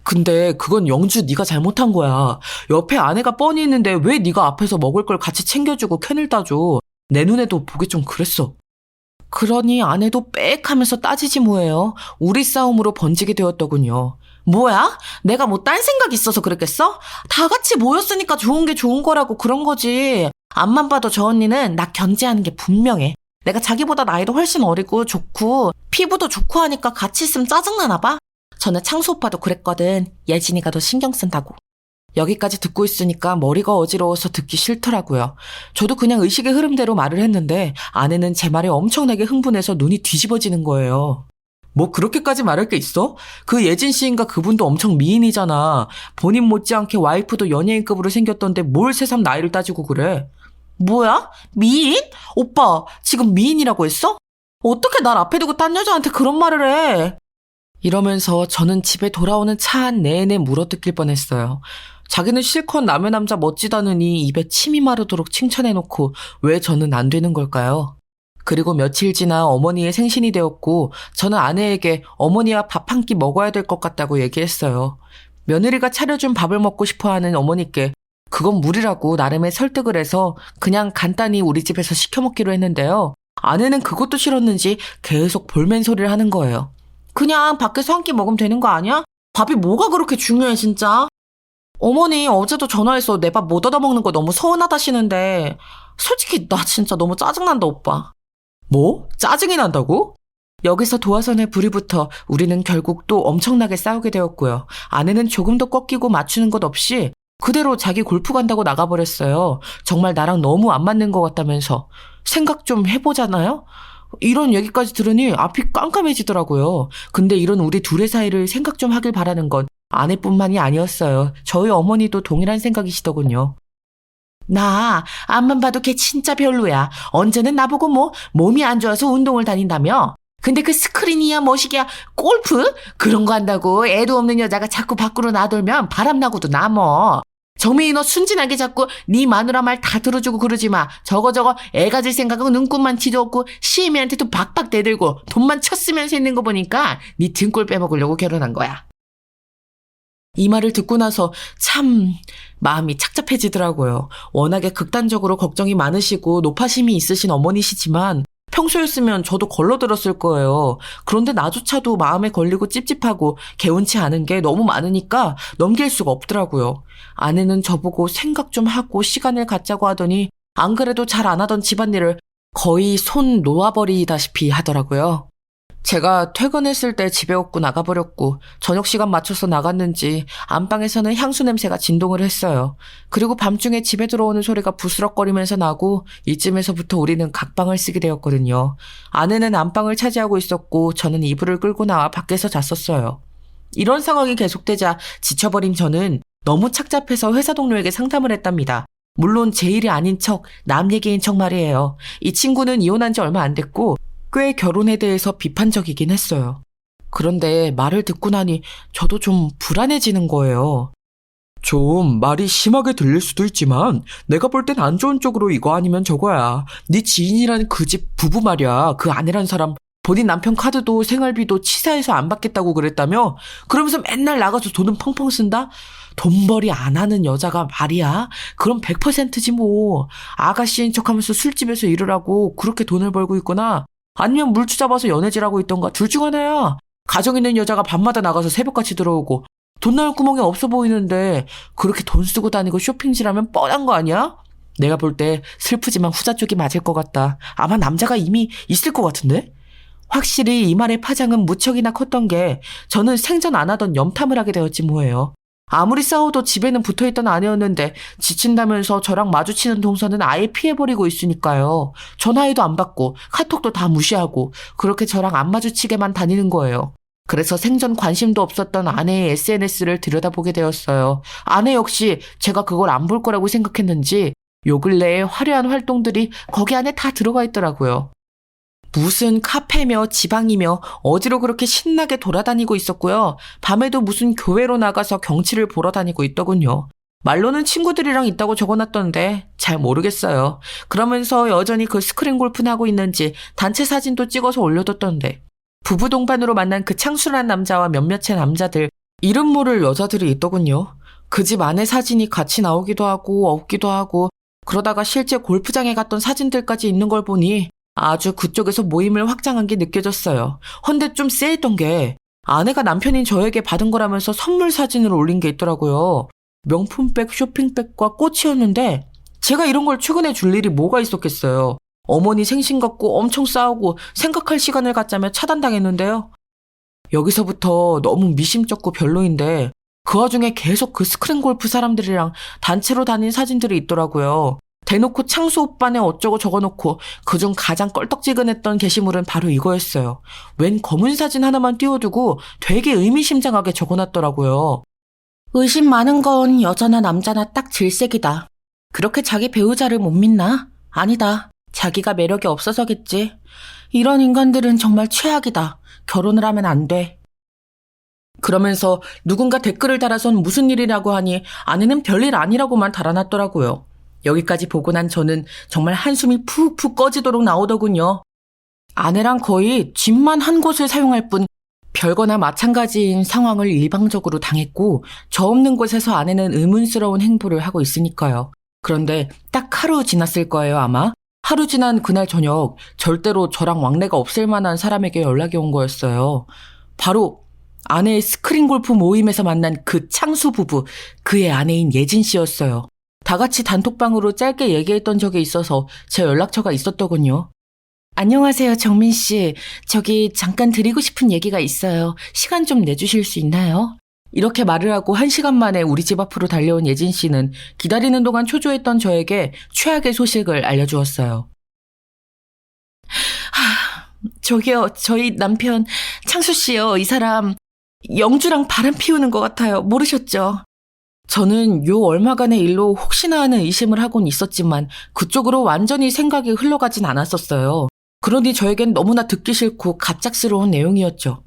근데 그건 영주 네가 잘못한 거야. 옆에 아내가 뻔히 있는데 왜 네가 앞에서 먹을 걸 같이 챙겨주고 캔을 따줘. 내 눈에도 보기 좀 그랬어. 그러니 아내도 빽 하면서 따지지 뭐예요. 우리 싸움으로 번지게 되었더군요. 뭐야? 내가 뭐 딴 생각 있어서 그랬겠어? 다 같이 모였으니까 좋은 게 좋은 거라고 그런 거지. 앞만 봐도 저 언니는 나 견제하는 게 분명해. 내가 자기보다 나이도 훨씬 어리고 좋고 피부도 좋고 하니까 같이 있으면 짜증나나 봐. 전에 창수 오빠도 그랬거든. 예진이가 더 신경 쓴다고. 여기까지 듣고 있으니까 머리가 어지러워서 듣기 싫더라고요. 저도 그냥 의식의 흐름대로 말을 했는데 아내는 제 말에 엄청나게 흥분해서 눈이 뒤집어지는 거예요. 뭐 그렇게까지 말할 게 있어? 그 예진 씨인가 그분도 엄청 미인이잖아. 본인 못지않게 와이프도 연예인급으로 생겼던데 뭘 새삼 나이를 따지고 그래. 뭐야? 미인? 오빠, 지금 미인이라고 했어? 어떻게 날 앞에 두고 딴 여자한테 그런 말을 해? 이러면서 저는 집에 돌아오는 차 안 내내 물어뜯길 뻔했어요. 자기는 실컷 남의 남자 멋지다느니 입에 침이 마르도록 칭찬해놓고 왜 저는 안 되는 걸까요? 그리고 며칠 지나 어머니의 생신이 되었고 저는 아내에게 어머니와 밥 한 끼 먹어야 될 것 같다고 얘기했어요. 며느리가 차려준 밥을 먹고 싶어하는 어머니께 그건 무리라고 나름의 설득을 해서 그냥 간단히 우리 집에서 시켜 먹기로 했는데요. 아내는 그것도 싫었는지 계속 볼멘 소리를 하는 거예요. 그냥 밖에서 한 끼 먹으면 되는 거 아니야? 밥이 뭐가 그렇게 중요해 진짜? 어머니 어제도 전화해서 내 밥 못 얻어먹는 거 너무 서운하다시는데 솔직히 나 진짜 너무 짜증난다 오빠. 뭐? 짜증이 난다고? 여기서 도화선에 불이 붙어 우리는 결국 또 엄청나게 싸우게 되었고요. 아내는 조금도 꺾이고 맞추는 것 없이 그대로 자기 골프 간다고 나가버렸어요. 정말 나랑 너무 안 맞는 것 같다면서. 생각 좀 해보잖아요? 이런 얘기까지 들으니 앞이 깜깜해지더라고요. 근데 이런 우리 둘의 사이를 생각 좀 하길 바라는 건 아내뿐만이 아니었어요. 저희 어머니도 동일한 생각이시더군요. 나 앞만 봐도 걔 진짜 별로야. 언제는 나보고 뭐 몸이 안 좋아서 운동을 다닌다며. 근데 그 스크린이야 뭐시기야 골프? 그런 거 한다고 애도 없는 여자가 자꾸 밖으로 나돌면 바람나고도 남어. 정민이 너 순진하게 자꾸 네 마누라 말 다 들어주고 그러지 마. 저거 애 가질 생각은 눈꽃만 티도 없고 시애미한테도 박박 대들고 돈만 쳤으면서 있는 거 보니까 네 등골 빼먹으려고 결혼한 거야. 이 말을 듣고 나서 참 마음이 착잡해지더라고요. 워낙에 극단적으로 걱정이 많으시고 노파심이 있으신 어머니시지만 평소였으면 저도 걸러들었을 거예요. 그런데 나조차도 마음에 걸리고 찝찝하고 개운치 않은 게 너무 많으니까 넘길 수가 없더라고요. 아내는 저보고 생각 좀 하고 시간을 갖자고 하더니 안 그래도 잘 안 하던 집안일을 거의 손 놓아버리다시피 하더라고요. 제가 퇴근했을 때 집에 없고 나가버렸고 저녁 시간 맞춰서 나갔는지 안방에서는 향수 냄새가 진동을 했어요. 그리고 밤중에 집에 들어오는 소리가 부스럭거리면서 나고 이쯤에서부터 우리는 각방을 쓰게 되었거든요. 아내는 안방을 차지하고 있었고 저는 이불을 끌고 나와 밖에서 잤었어요. 이런 상황이 계속되자 지쳐버린 저는 너무 착잡해서 회사 동료에게 상담을 했답니다. 물론 제 일이 아닌 척, 남 얘기인 척 말이에요. 이 친구는 이혼한 지 얼마 안 됐고 꽤 결혼에 대해서 비판적이긴 했어요. 그런데 말을 듣고 나니 저도 좀 불안해지는 거예요. 좀 말이 심하게 들릴 수도 있지만 내가 볼 땐 안 좋은 쪽으로 이거 아니면 저거야. 네 지인이라는 그 집 부부 말이야. 그 아내란 사람 본인 남편 카드도 생활비도 치사해서 안 받겠다고 그랬다며? 그러면서 맨날 나가서 돈은 펑펑 쓴다? 돈벌이 안 하는 여자가 말이야? 그럼 100%지 뭐. 아가씨인 척하면서 술집에서 일을 하고 그렇게 돈을 벌고 있거나 아니면 물주 잡아서 연애질하고 있던가 둘 중 하나야. 가정 있는 여자가 밤마다 나가서 새벽같이 들어오고 돈 나올 구멍이 없어 보이는데 그렇게 돈 쓰고 다니고 쇼핑질하면 뻔한 거 아니야? 내가 볼 때 슬프지만 후자 쪽이 맞을 것 같다. 아마 남자가 이미 있을 것 같은데? 확실히 이 말의 파장은 무척이나 컸던 게 저는 생전 안 하던 염탐을 하게 되었지 뭐예요. 아무리 싸워도 집에는 붙어있던 아내였는데 지친다면서 저랑 마주치는 동선은 아예 피해버리고 있으니까요. 전화해도 안 받고 카톡도 다 무시하고 그렇게 저랑 안 마주치게만 다니는 거예요. 그래서 생전 관심도 없었던 아내의 SNS를 들여다보게 되었어요. 아내 역시 제가 그걸 안 볼 거라고 생각했는지 요 근래의 화려한 활동들이 거기 안에 다 들어가 있더라고요. 무슨 카페며 지방이며 어디로 그렇게 신나게 돌아다니고 있었고요. 밤에도 무슨 교회로 나가서 경치를 보러 다니고 있더군요. 말로는 친구들이랑 있다고 적어놨던데 잘 모르겠어요. 그러면서 여전히 그 스크린 골프는 하고 있는지 단체 사진도 찍어서 올려뒀던데 부부 동반으로 만난 그 창술한 남자와 몇몇의 남자들, 이름 모를 여자들이 있더군요. 그 집 아내 사진이 같이 나오기도 하고 없기도 하고 그러다가 실제 골프장에 갔던 사진들까지 있는 걸 보니 아주 그쪽에서 모임을 확장한 게 느껴졌어요. 헌데 좀 쎄했던 게 아내가 남편인 저에게 받은 거라면서 선물 사진을 올린 게 있더라고요. 명품백, 쇼핑백과 꽃이었는데 제가 이런 걸 출근해 줄 일이 뭐가 있었겠어요. 어머니 생신 갖고 엄청 싸우고 생각할 시간을 갖자며 차단당했는데요. 여기서부터 너무 미심쩍고 별로인데 그 와중에 계속 그 스크린 골프 사람들이랑 단체로 다닌 사진들이 있더라고요. 대놓고 창수 오빠네 어쩌고 적어놓고 그중 가장 껄떡지근했던 게시물은 바로 이거였어요. 웬 검은 사진 하나만 띄워두고 되게 의미심장하게 적어놨더라고요. 의심 많은 건 여자나 남자나 딱 질색이다. 그렇게 자기 배우자를 못 믿나? 아니다. 자기가 매력이 없어서겠지. 이런 인간들은 정말 최악이다. 결혼을 하면 안 돼. 그러면서 누군가 댓글을 달아선 무슨 일이라고 하니 아내는 별일 아니라고만 달아놨더라고요. 여기까지 보고 난 저는 정말 한숨이 푹푹 꺼지도록 나오더군요. 아내랑 거의 집만 한 곳을 사용할 뿐 별거나 마찬가지인 상황을 일방적으로 당했고 저 없는 곳에서 아내는 의문스러운 행보를 하고 있으니까요. 그런데 딱 하루 지났을 거예요, 아마. 하루 지난 그날 저녁 절대로 저랑 왕래가 없을 만한 사람에게 연락이 온 거였어요. 바로 아내의 스크린 골프 모임에서 만난 그 창수 부부, 그의 아내인 예진 씨였어요. 다 같이 단톡방으로 짧게 얘기했던 적이 있어서 제 연락처가 있었더군요. 안녕하세요, 정민 씨. 저기 잠깐 드리고 싶은 얘기가 있어요. 시간 좀 내주실 수 있나요? 이렇게 말을 하고 1시간 만에 우리 집 앞으로 달려온 예진 씨는 기다리는 동안 초조했던 저에게 최악의 소식을 알려주었어요. 저기요, 저희 남편 창수 씨요. 이 사람 영주랑 바람 피우는 것 같아요. 모르셨죠? 저는 요 얼마간의 일로 혹시나 하는 의심을 하곤 있었지만 그쪽으로 완전히 생각이 흘러가진 않았었어요. 그러니 저에겐 너무나 듣기 싫고 갑작스러운 내용이었죠.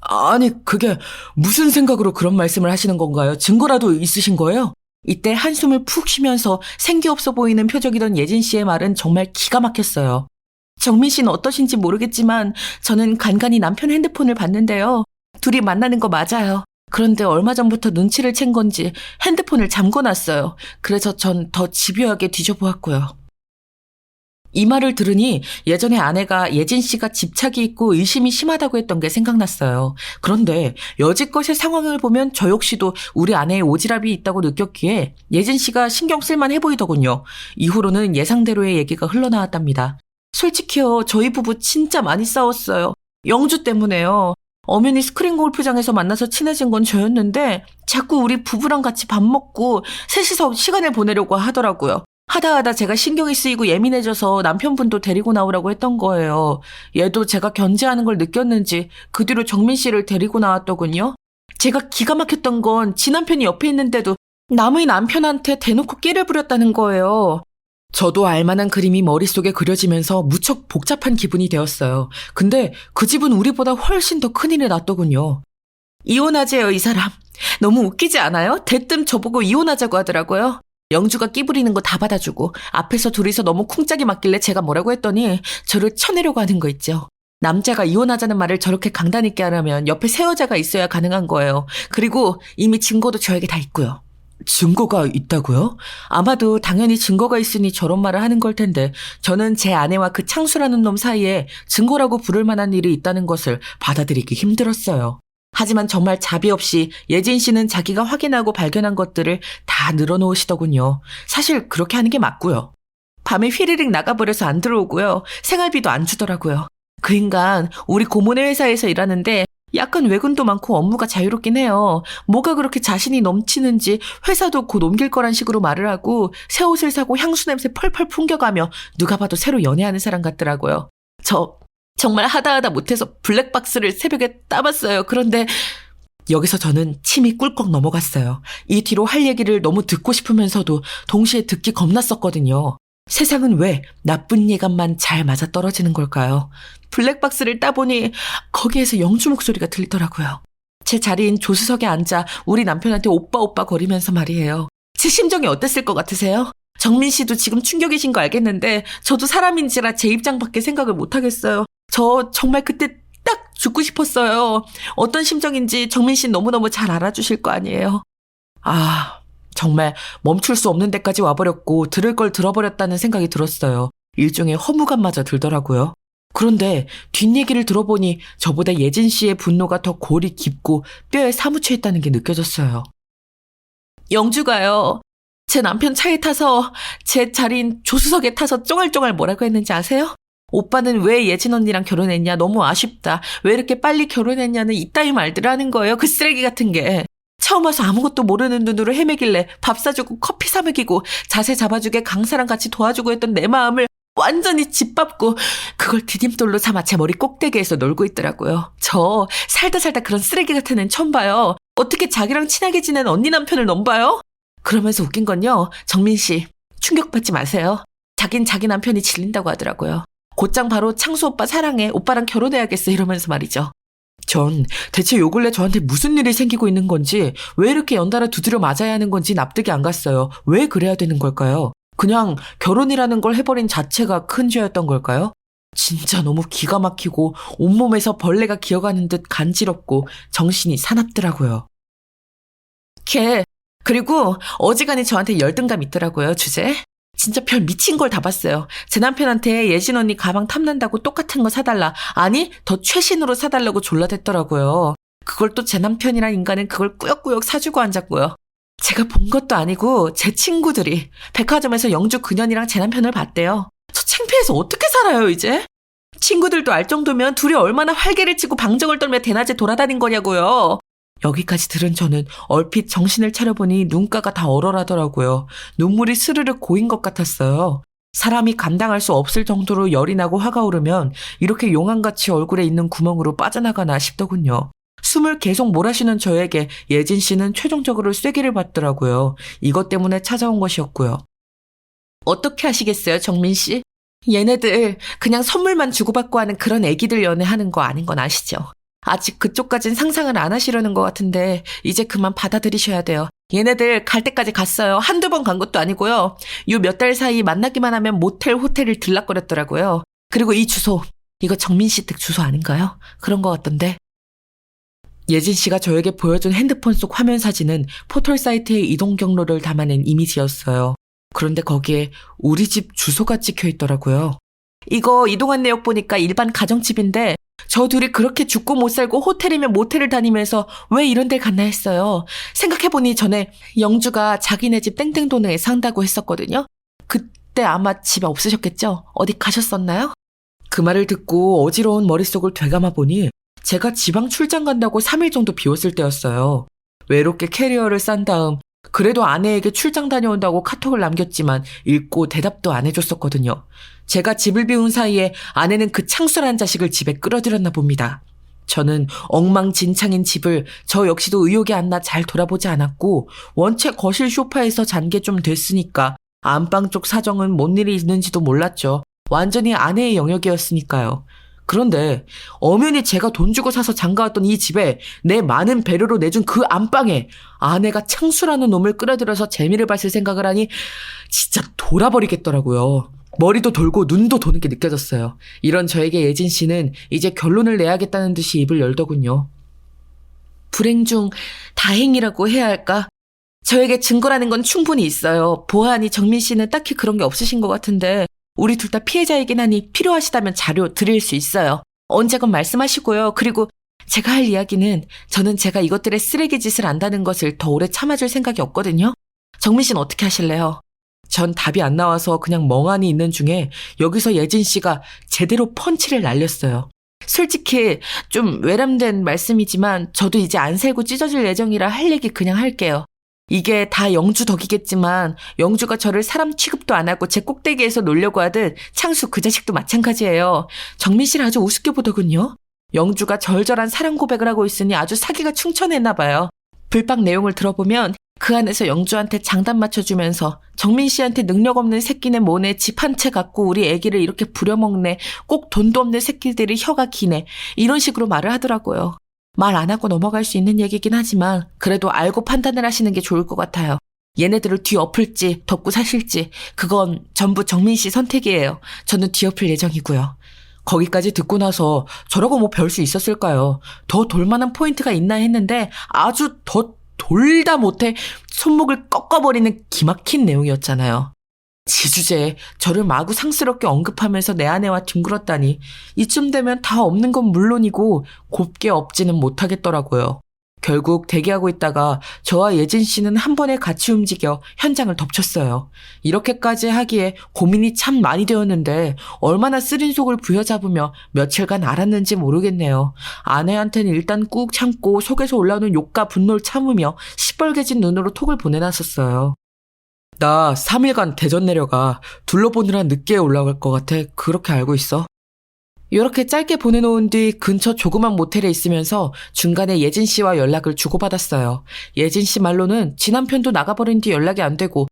아니, 그게 무슨 생각으로 그런 말씀을 하시는 건가요? 증거라도 있으신 거예요? 이때 한숨을 푹 쉬면서 생기 없어 보이는 표정이던 예진 씨의 말은 정말 기가 막혔어요. 정민 씨는 어떠신지 모르겠지만 저는 간간히 남편 핸드폰을 봤는데요. 둘이 만나는 거 맞아요. 그런데 얼마 전부터 눈치를 챈 건지 핸드폰을 잠궈놨어요. 그래서 전 더 집요하게 뒤져보았고요. 이 말을 들으니 예전에 아내가 예진 씨가 집착이 있고 의심이 심하다고 했던 게 생각났어요. 그런데 여지껏의 상황을 보면 저 역시도 우리 아내의 오지랖이 있다고 느꼈기에 예진 씨가 신경 쓸만 해 보이더군요. 이후로는 예상대로의 얘기가 흘러나왔답니다. 솔직히요, 저희 부부 진짜 많이 싸웠어요. 영주 때문에요. 엄연히 스크린 골프장에서 만나서 친해진 건 저였는데 자꾸 우리 부부랑 같이 밥 먹고 셋이서 시간을 보내려고 하더라고요. 하다 제가 신경이 쓰이고 예민해져서 남편분도 데리고 나오라고 했던 거예요. 얘도 제가 견제하는 걸 느꼈는지 그 뒤로 정민 씨를 데리고 나왔더군요. 제가 기가 막혔던 건 지 남편이 옆에 있는데도 남의 남편한테 대놓고 끼를 부렸다는 거예요. 저도 알만한 그림이 머릿속에 그려지면서 무척 복잡한 기분이 되었어요. 근데 그 집은 우리보다 훨씬 더 큰일이 났더군요. 이혼하재요, 이 사람. 너무 웃기지 않아요? 대뜸 저보고 이혼하자고 하더라고요. 영주가 끼부리는 거 다 받아주고 앞에서 둘이서 너무 쿵짝이 맞길래 제가 뭐라고 했더니 저를 쳐내려고 하는 거 있죠. 남자가 이혼하자는 말을 저렇게 강단 있게 하려면 옆에 새 여자가 있어야 가능한 거예요. 그리고 이미 증거도 저에게 다 있고요. 증거가 있다고요? 아마도 당연히 증거가 있으니 저런 말을 하는 걸 텐데 저는 제 아내와 그 창수라는 놈 사이에 증거라고 부를 만한 일이 있다는 것을 받아들이기 힘들었어요. 하지만 정말 자비 없이 예진 씨는 자기가 확인하고 발견한 것들을 다 늘어놓으시더군요. 사실 그렇게 하는 게 맞고요. 밤에 휘리릭 나가버려서 안 들어오고요. 생활비도 안 주더라고요. 그 인간 우리 고모네 회사에서 일하는데 약간 외근도 많고 업무가 자유롭긴 해요. 뭐가 그렇게 자신이 넘치는지 회사도 곧 옮길 거란 식으로 말을 하고 새 옷을 사고 향수 냄새 펄펄 풍겨가며 누가 봐도 새로 연애하는 사람 같더라고요. 저 정말 하다 못해서 블랙박스를 새벽에 따봤어요. 그런데 여기서 저는 침이 꿀꺽 넘어갔어요. 이 뒤로 할 얘기를 너무 듣고 싶으면서도 동시에 듣기 겁났었거든요. 세상은 왜 나쁜 예감만 잘 맞아떨어지는 걸까요? 블랙박스를 따보니 거기에서 영주 목소리가 들리더라고요. 제 자리인 조수석에 앉아 우리 남편한테 오빠 거리면서 말이에요. 제 심정이 어땠을 것 같으세요? 정민 씨도 지금 충격이신 거 알겠는데 저도 사람인지라 제 입장밖에 생각을 못하겠어요. 저 정말 그때 딱 죽고 싶었어요. 어떤 심정인지 정민 씨는 너무너무 잘 알아주실 거 아니에요. 정말 멈출 수 없는 데까지 와버렸고 들을 걸 들어버렸다는 생각이 들었어요. 일종의 허무감마저 들더라고요. 그런데 뒷얘기를 들어보니 저보다 예진 씨의 분노가 더 골이 깊고 뼈에 사무쳐 있다는 게 느껴졌어요. 영주가요. 제 남편 차에 타서 제 자리인 조수석에 타서 쫑알쫑알 뭐라고 했는지 아세요? 오빠는 왜 예진 언니랑 결혼했냐? 너무 아쉽다. 왜 이렇게 빨리 결혼했냐는 이따위 말들을 하는 거예요. 그 쓰레기 같은 게. 처음 와서 아무것도 모르는 눈으로 헤매길래 밥 사주고 커피 사 먹이고 자세 잡아주게 강사랑 같이 도와주고 했던 내 마음을 완전히 짓밟고 그걸 디딤돌로 삼아 제 머리 꼭대기에서 놀고 있더라고요. 저 살다 그런 쓰레기 같은 애는 처음 봐요. 어떻게 자기랑 친하게 지낸 언니 남편을 넘봐요? 그러면서 웃긴 건요. 정민 씨 충격받지 마세요. 자긴 자기 남편이 질린다고 하더라고요. 곧장 바로 창수 오빠 사랑해. 오빠랑 결혼해야겠어 이러면서 말이죠. 전 대체 요 근래 저한테 무슨 일이 생기고 있는 건지 왜 이렇게 연달아 두드려 맞아야 하는 건지 납득이 안 갔어요. 왜 그래야 되는 걸까요? 그냥 결혼이라는 걸 해버린 자체가 큰 죄였던 걸까요? 진짜 너무 기가 막히고 온몸에서 벌레가 기어가는 듯 간지럽고 정신이 사납더라고요. 그리고 어지간히 저한테 열등감 있더라고요, 주제. 진짜 별 미친 걸 다 봤어요. 제 남편한테 예진 언니 가방 탐난다고 똑같은 거 사달라. 아니, 더 최신으로 사달라고 졸라댔더라고요. 그걸 또 제 남편이란 인간은 그걸 꾸역꾸역 사주고 앉았고요. 제가 본 것도 아니고 제 친구들이 백화점에서 영주 그년이랑 제 남편을 봤대요. 저 창피해서 어떻게 살아요, 이제? 친구들도 알 정도면 둘이 얼마나 활개를 치고 방정을 떨며 대낮에 돌아다닌 거냐고요. 여기까지 들은 저는 얼핏 정신을 차려보니 눈가가 다 얼얼하더라고요. 눈물이 스르륵 고인 것 같았어요. 사람이 감당할 수 없을 정도로 열이 나고 화가 오르면 이렇게 용암같이 얼굴에 있는 구멍으로 빠져나가나 싶더군요. 숨을 계속 몰아쉬는 저에게 예진 씨는 최종적으로 쐐기를 받더라고요. 이것 때문에 찾아온 것이었고요. 어떻게 하시겠어요, 정민 씨? 얘네들 그냥 선물만 주고받고 하는 그런 애기들 연애하는 거 아닌 건 아시죠? 아직 그쪽까진 상상을 안 하시려는 것 같은데 이제 그만 받아들이셔야 돼요. 얘네들 갈 때까지 갔어요. 한두 번 간 것도 아니고요. 요 몇 달 사이 만나기만 하면 모텔, 호텔을 들락거렸더라고요. 그리고 이 주소, 이거 정민 씨 댁 주소 아닌가요? 그런 것 같던데. 예진 씨가 저에게 보여준 핸드폰 속 화면 사진은 포털 사이트의 이동 경로를 담아낸 이미지였어요. 그런데 거기에 우리 집 주소가 찍혀 있더라고요. 이거 이동한 내역 보니까 일반 가정집인데 저 둘이 그렇게 죽고 못 살고 호텔이면 모텔을 다니면서 왜 이런 데 갔나 했어요. 생각해보니 전에 영주가 자기네 집 땡땡동네에 산다고 했었거든요. 그때 아마 집에 없으셨겠죠? 어디 가셨었나요? 그 말을 듣고 어지러운 머릿속을 되감아 보니 제가 지방 출장 간다고 3일 정도 비웠을 때였어요. 외롭게 캐리어를 싼 다음 그래도 아내에게 출장 다녀온다고 카톡을 남겼지만 읽고 대답도 안 해줬었거든요. 제가 집을 비운 사이에 아내는 그 창술한 자식을 집에 끌어들였나 봅니다. 저는 엉망진창인 집을 저 역시도 의욕이 안 나 잘 돌아보지 않았고 원체 거실 소파에서 잔 게 좀 됐으니까 안방 쪽 사정은 뭔 일이 있는지도 몰랐죠. 완전히 아내의 영역이었으니까요. 그런데 엄연히 제가 돈 주고 사서 장가왔던 이 집에 내 많은 배려로 내준 그 안방에 아내가 창수라는 놈을 끌어들여서 재미를 봤을 생각을 하니 진짜 돌아버리겠더라고요. 머리도 돌고 눈도 도는 게 느껴졌어요. 이런 저에게 예진 씨는 이제 결론을 내야겠다는 듯이 입을 열더군요. 불행 중 다행이라고 해야 할까? 저에게 증거라는 건 충분히 있어요. 보아하니 정민 씨는 딱히 그런 게 없으신 것 같은데 우리 둘 다 피해자이긴 하니 필요하시다면 자료 드릴 수 있어요. 언제건 말씀하시고요. 그리고 제가 할 이야기는 저는 제가 이것들의 쓰레기 짓을 안다는 것을 더 오래 참아줄 생각이 없거든요. 정민 씨는 어떻게 하실래요? 전 답이 안 나와서 그냥 멍하니 있는 중에 여기서 예진 씨가 제대로 펀치를 날렸어요. 솔직히 좀 외람된 말씀이지만 저도 이제 안 살고 찢어질 예정이라 할 얘기 그냥 할게요. 이게 다 영주 덕이겠지만 영주가 저를 사람 취급도 안 하고 제 꼭대기에서 놀려고 하듯 창수 그 자식도 마찬가지예요. 정민 씨를 아주 우습게 보더군요. 영주가 절절한 사랑 고백을 하고 있으니 아주 사기가 충천했나 봐요. 불빵 내용을 들어보면 그 안에서 영주한테 장단 맞춰주면서 정민 씨한테 능력 없는 새끼네 뭐네 집 한 채 갖고 우리 애기를 이렇게 부려먹네 꼭 돈도 없는 새끼들이 혀가 기네 이런 식으로 말을 하더라고요. 말 안 하고 넘어갈 수 있는 얘기긴 하지만 그래도 알고 판단을 하시는 게 좋을 것 같아요. 얘네들을 뒤엎을지 덮고 사실지 그건 전부 정민 씨 선택이에요. 저는 뒤엎을 예정이고요. 거기까지 듣고 나서 저라고 뭐 별 수 있었을까요? 더 돌만한 포인트가 있나 했는데 아주 더 돌다 못해 손목을 꺾어버리는 기막힌 내용이었잖아요. 지주제에 저를 마구 상스럽게 언급하면서 내 아내와 뒹굴었다니 이쯤 되면 다 없는 건 물론이고 곱게 없지는 못하겠더라고요. 결국 대기하고 있다가 저와 예진 씨는 한 번에 같이 움직여 현장을 덮쳤어요. 이렇게까지 하기에 고민이 참 많이 되었는데 얼마나 쓰린 속을 부여잡으며 며칠간 알았는지 모르겠네요. 아내한테는 일단 꾹 참고 속에서 올라오는 욕과 분노를 참으며 시뻘개진 눈으로 톡을 보내놨었어요. 나 3일간 대전 내려가. 둘러보느라 늦게 올라갈 것 같아. 그렇게 알고 있어. 이렇게 짧게 보내놓은 뒤 근처 조그만 모텔에 있으면서 중간에 예진 씨와 연락을 주고받았어요. 예진 씨 말로는 지 남편도 나가버린 뒤 연락이 안 되고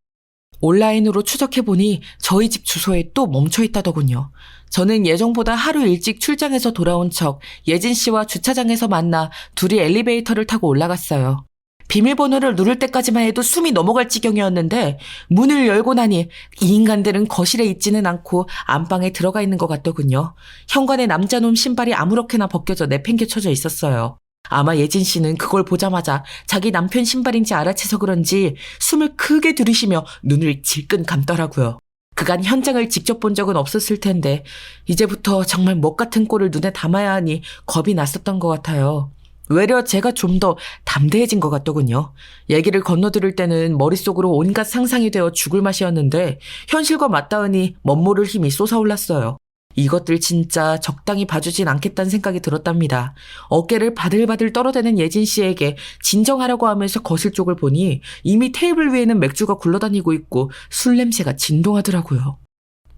온라인으로 추적해보니 저희 집 주소에 또 멈춰있다더군요. 저는 예정보다 하루 일찍 출장해서 돌아온 척 예진 씨와 주차장에서 만나 둘이 엘리베이터를 타고 올라갔어요. 비밀번호를 누를 때까지만 해도 숨이 넘어갈 지경이었는데 문을 열고 나니 이 인간들은 거실에 있지는 않고 안방에 들어가 있는 것 같더군요. 현관에 남자놈 신발이 아무렇게나 벗겨져 내팽개쳐져 있었어요. 아마 예진 씨는 그걸 보자마자 자기 남편 신발인지 알아채서 그런지 숨을 크게 들이쉬며 눈을 질끈 감더라고요. 그간 현장을 직접 본 적은 없었을 텐데 이제부터 정말 먹 같은 꼴을 눈에 담아야 하니 겁이 났었던 것 같아요. 외려 제가 좀 더 담대해진 것 같더군요. 얘기를 건너들을 때는 머릿속으로 온갖 상상이 되어 죽을 맛이었는데 현실과 맞닿으니 멋모를 힘이 솟아올랐어요. 이것들 진짜 적당히 봐주진 않겠다는 생각이 들었답니다. 어깨를 바들바들 떨어대는 예진 씨에게 진정하라고 하면서 거실 쪽을 보니 이미 테이블 위에는 맥주가 굴러다니고 있고 술 냄새가 진동하더라고요.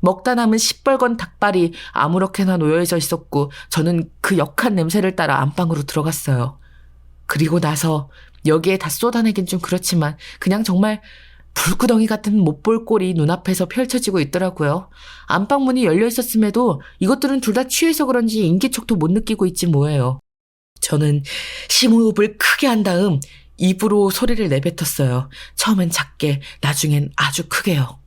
먹다 남은 시뻘건 닭발이 아무렇게나 놓여져 있었고 저는 그 역한 냄새를 따라 안방으로 들어갔어요. 그리고 나서 여기에 다 쏟아내긴 좀 그렇지만 그냥 정말 불구덩이 같은 못 볼 꼴이 눈앞에서 펼쳐지고 있더라고요. 안방 문이 열려 있었음에도 이것들은 둘 다 취해서 그런지 인기척도 못 느끼고 있지 뭐예요. 저는 심호흡을 크게 한 다음 입으로 소리를 내뱉었어요. 처음엔 작게, 나중엔 아주 크게요.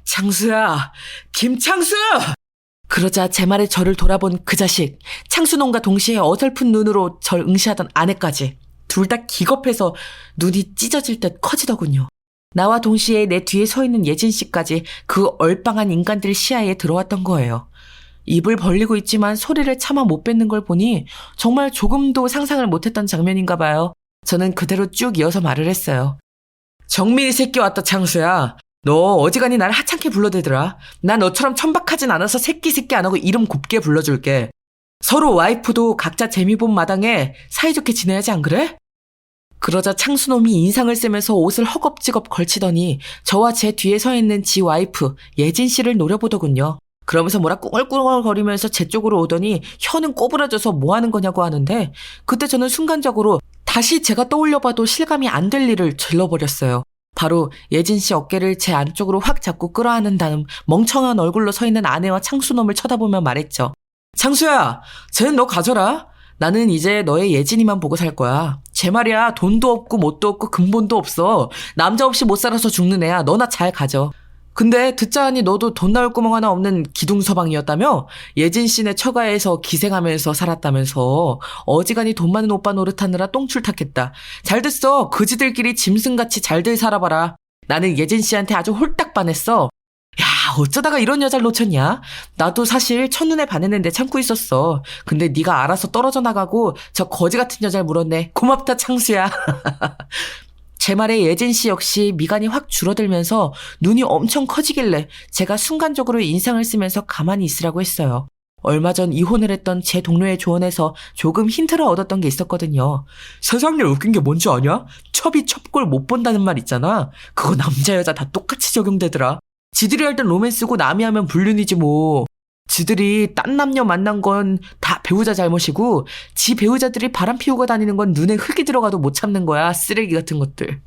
창수야, 김창수! 그러자 제 말에 저를 돌아본 그 자식, 창수놈과 동시에 어설픈 눈으로 절 응시하던 아내까지 둘 다 기겁해서 눈이 찢어질 듯 커지더군요. 나와 동시에 내 뒤에 서 있는 예진 씨까지 그 얼빵한 인간들 시야에 들어왔던 거예요. 입을 벌리고 있지만 소리를 차마 못 뱉는 걸 보니 정말 조금도 상상을 못했던 장면인가 봐요. 저는 그대로 쭉 이어서 말을 했어요. 정민이 새끼 왔다 창수야. 너 어지간히 날 하찮게 불러대더라. 난 너처럼 천박하진 않아서 새끼 안 하고 이름 곱게 불러줄게. 서로 와이프도 각자 재미 본 마당에 사이좋게 지내야지 안 그래? 그러자 창수놈이 인상을 쓰면서 옷을 허겁지겁 걸치더니 저와 제 뒤에 서 있는 지 와이프 예진 씨를 노려보더군요. 그러면서 뭐라 꿍얼꿍얼거리면서 제 쪽으로 오더니 혀는 꼬부라져서 뭐 하는 거냐고 하는데 그때 저는 순간적으로 다시 제가 떠올려봐도 실감이 안 될 일을 질러버렸어요. 바로 예진 씨 어깨를 제 안쪽으로 확 잡고 끌어안은 다음 멍청한 얼굴로 서 있는 아내와 창수놈을 쳐다보며 말했죠. 창수야, 쟤는 너 가져라. 나는 이제 너의 예진이만 보고 살 거야. 쟤 말이야 돈도 없고 뭣도 없고 근본도 없어. 남자 없이 못 살아서 죽는 애야. 너나 잘 가져. 근데 듣자 하니 너도 돈 나올 구멍 하나 없는 기둥서방이었다며? 예진 씨네 처가에서 기생하면서 살았다면서 어지간히 돈 많은 오빠 노릇하느라 똥줄 탔겠다. 잘 됐어. 그지들끼리 짐승같이 잘들 살아봐라. 나는 예진 씨한테 아주 홀딱 반했어. 야, 어쩌다가 이런 여자를 놓쳤냐? 나도 사실 첫눈에 반했는데 참고 있었어. 근데 네가 알아서 떨어져 나가고 저 거지 같은 여자를 물었네. 고맙다 창수야. 제 말에 예진 씨 역시 미간이 확 줄어들면서 눈이 엄청 커지길래 제가 순간적으로 인상을 쓰면서 가만히 있으라고 했어요. 얼마 전 이혼을 했던 제 동료의 조언에서 조금 힌트를 얻었던 게 있었거든요. 세상 일 웃긴 게 뭔지 아냐? 첩이 첩골 못 본다는 말 있잖아. 그거 남자 여자 다 똑같이 적용되더라. 지들이 할 땐 로맨스고 남이 하면 불륜이지 뭐. 지들이 딴 남녀 만난 건 다 배우자 잘못이고 지 배우자들이 바람 피우고 다니는 건 눈에 흙이 들어가도 못 참는 거야. 쓰레기 같은 것들.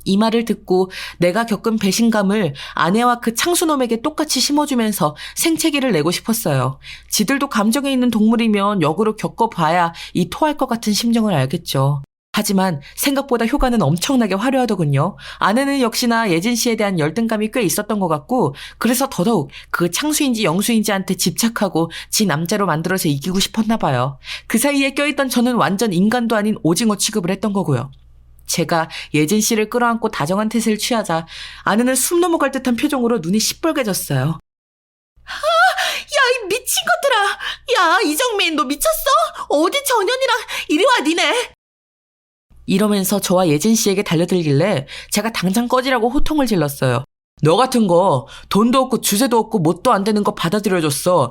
이 말을 듣고 내가 겪은 배신감을 아내와 그 창수놈에게 똑같이 심어주면서 생채기를 내고 싶었어요. 지들도 감정에 있는 동물이면 역으로 겪어봐야 이 토할 것 같은 심정을 알겠죠. 하지만 생각보다 효과는 엄청나게 화려하더군요. 아내는 역시나 예진 씨에 대한 열등감이 꽤 있었던 것 같고 그래서 더더욱 그 창수인지 영수인지한테 집착하고 지 남자로 만들어서 이기고 싶었나 봐요. 그 사이에 껴있던 저는 완전 인간도 아닌 오징어 취급을 했던 거고요. 제가 예진 씨를 끌어안고 다정한 태세를 취하자 아내는 숨 넘어갈 듯한 표정으로 눈이 시뻘개졌어요. 야, 이 미친 것들아! 야, 이정민, 너 미쳤어? 어디 전현이랑 이리 와, 니네! 이러면서 저와 예진 씨에게 달려들길래 제가 당장 꺼지라고 호통을 질렀어요. 너 같은 거 돈도 없고 주제도 없고 뭣도 안 되는 거 받아들여줬어.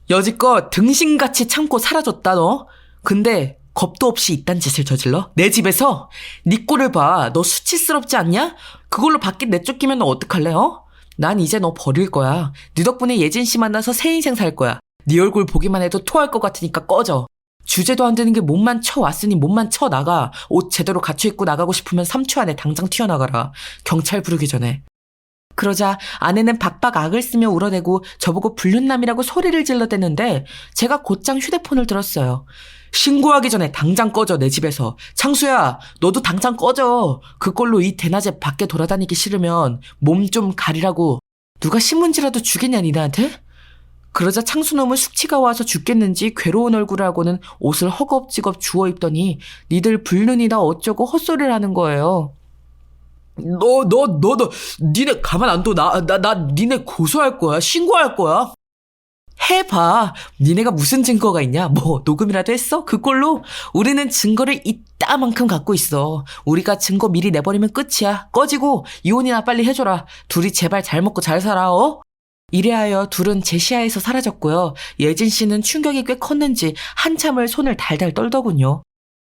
여지껏 등신같이 참고 살아줬다 너. 근데 겁도 없이 이딴 짓을 저질러? 내 집에서? 네 꼴을 봐. 너 수치스럽지 않냐? 그걸로 밖에 내쫓기면 너 어떡할래? 난 이제 너 버릴 거야. 네 덕분에 예진 씨 만나서 새 인생 살 거야. 네 얼굴 보기만 해도 토할 것 같으니까 꺼져. 주제도 안 되는 게 몸만 쳐왔으니 몸만 쳐나가. 옷 제대로 갖춰 입고 나가고 싶으면 3초 안에 당장 튀어나가라. 경찰 부르기 전에. 그러자 아내는 박박 악을 쓰며 울어대고 저보고 불륜남이라고 소리를 질러대는데 제가 곧장 휴대폰을 들었어요. 신고하기 전에 당장 꺼져 내 집에서. 창수야 너도 당장 꺼져. 그걸로 이 대낮에 밖에 돌아다니기 싫으면 몸 좀 가리라고. 누가 신문지라도 주겠냐 니네한테? 그러자 창수놈은 숙취가 와서 죽겠는지 괴로운 얼굴을 하고는 옷을 허겁지겁 주워 입더니 니들 불륜이다 어쩌고 헛소리를 하는 거예요. 너 니네 가만 안 둬. 나 니네 고소할 거야. 신고할 거야. 해봐. 니네가 무슨 증거가 있냐? 뭐 녹음이라도 했어? 그걸로? 우리는 증거를 이따만큼 갖고 있어. 우리가 증거 미리 내버리면 끝이야. 꺼지고 이혼이나 빨리 해줘라. 둘이 제발 잘 먹고 잘 살아. 이래하여 둘은 제 시야에서 사라졌고요. 예진 씨는 충격이 꽤 컸는지 한참을 손을 달달 떨더군요.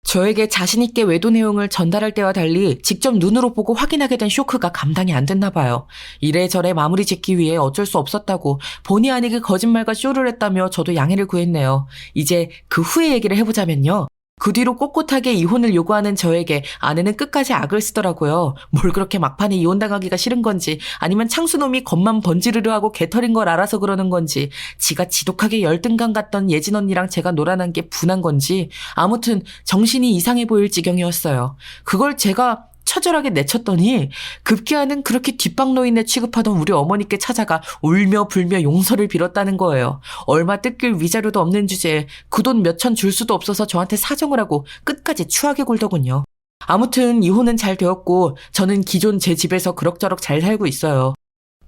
저에게 자신있게 외도 내용을 전달할 때와 달리 직접 눈으로 보고 확인하게 된 쇼크가 감당이 안 됐나 봐요. 이래저래 마무리 짓기 위해 어쩔 수 없었다고 본의 아니게 거짓말과 쇼를 했다며 저도 양해를 구했네요. 이제 그 후의 얘기를 해보자면요. 그 뒤로 꼿꼿하게 이혼을 요구하는 저에게 아내는 끝까지 악을 쓰더라고요. 뭘 그렇게 막판에 이혼당하기가 싫은 건지 아니면 창수놈이 겉만 번지르르 하고 개털인 걸 알아서 그러는 건지 지가 지독하게 열등감 갔던 예진 언니랑 제가 놀아난 게 분한 건지 아무튼 정신이 이상해 보일 지경이었어요. 그걸 제가 처절하게 내쳤더니 급기야는 그렇게 뒷방노인에 취급하던 우리 어머니께 찾아가 울며 불며 용서를 빌었다는 거예요. 얼마 뜯길 위자료도 없는 주제에 그 돈 몇천 줄 수도 없어서 저한테 사정을 하고 끝까지 추하게 굴더군요. 아무튼 이혼은 잘 되었고 저는 기존 제 집에서 그럭저럭 잘 살고 있어요.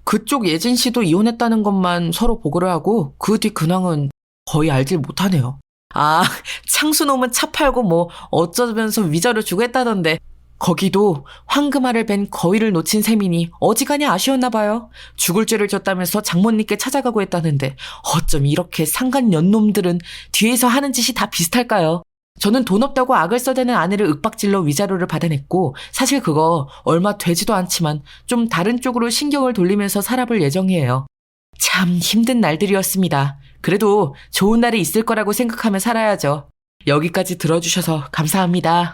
그쪽 예진 씨도 이혼했다는 것만 서로 보고를 하고 그 뒤 근황은 거의 알질 못하네요. 아, 창수놈은 차 팔고 뭐 어쩌면서 위자료 주고 했다던데 거기도 황금알을 벤 거위를 놓친 셈이니 어지간히 아쉬웠나 봐요. 죽을 죄를 졌다면서 장모님께 찾아가고 했다는데 어쩜 이렇게 상간 년놈들은 뒤에서 하는 짓이 다 비슷할까요? 저는 돈 없다고 악을 써대는 아내를 윽박질러 위자료를 받아냈고 사실 그거 얼마 되지도 않지만 좀 다른 쪽으로 신경을 돌리면서 살아볼 예정이에요. 참 힘든 날들이었습니다. 그래도 좋은 날이 있을 거라고 생각하며 살아야죠. 여기까지 들어주셔서 감사합니다.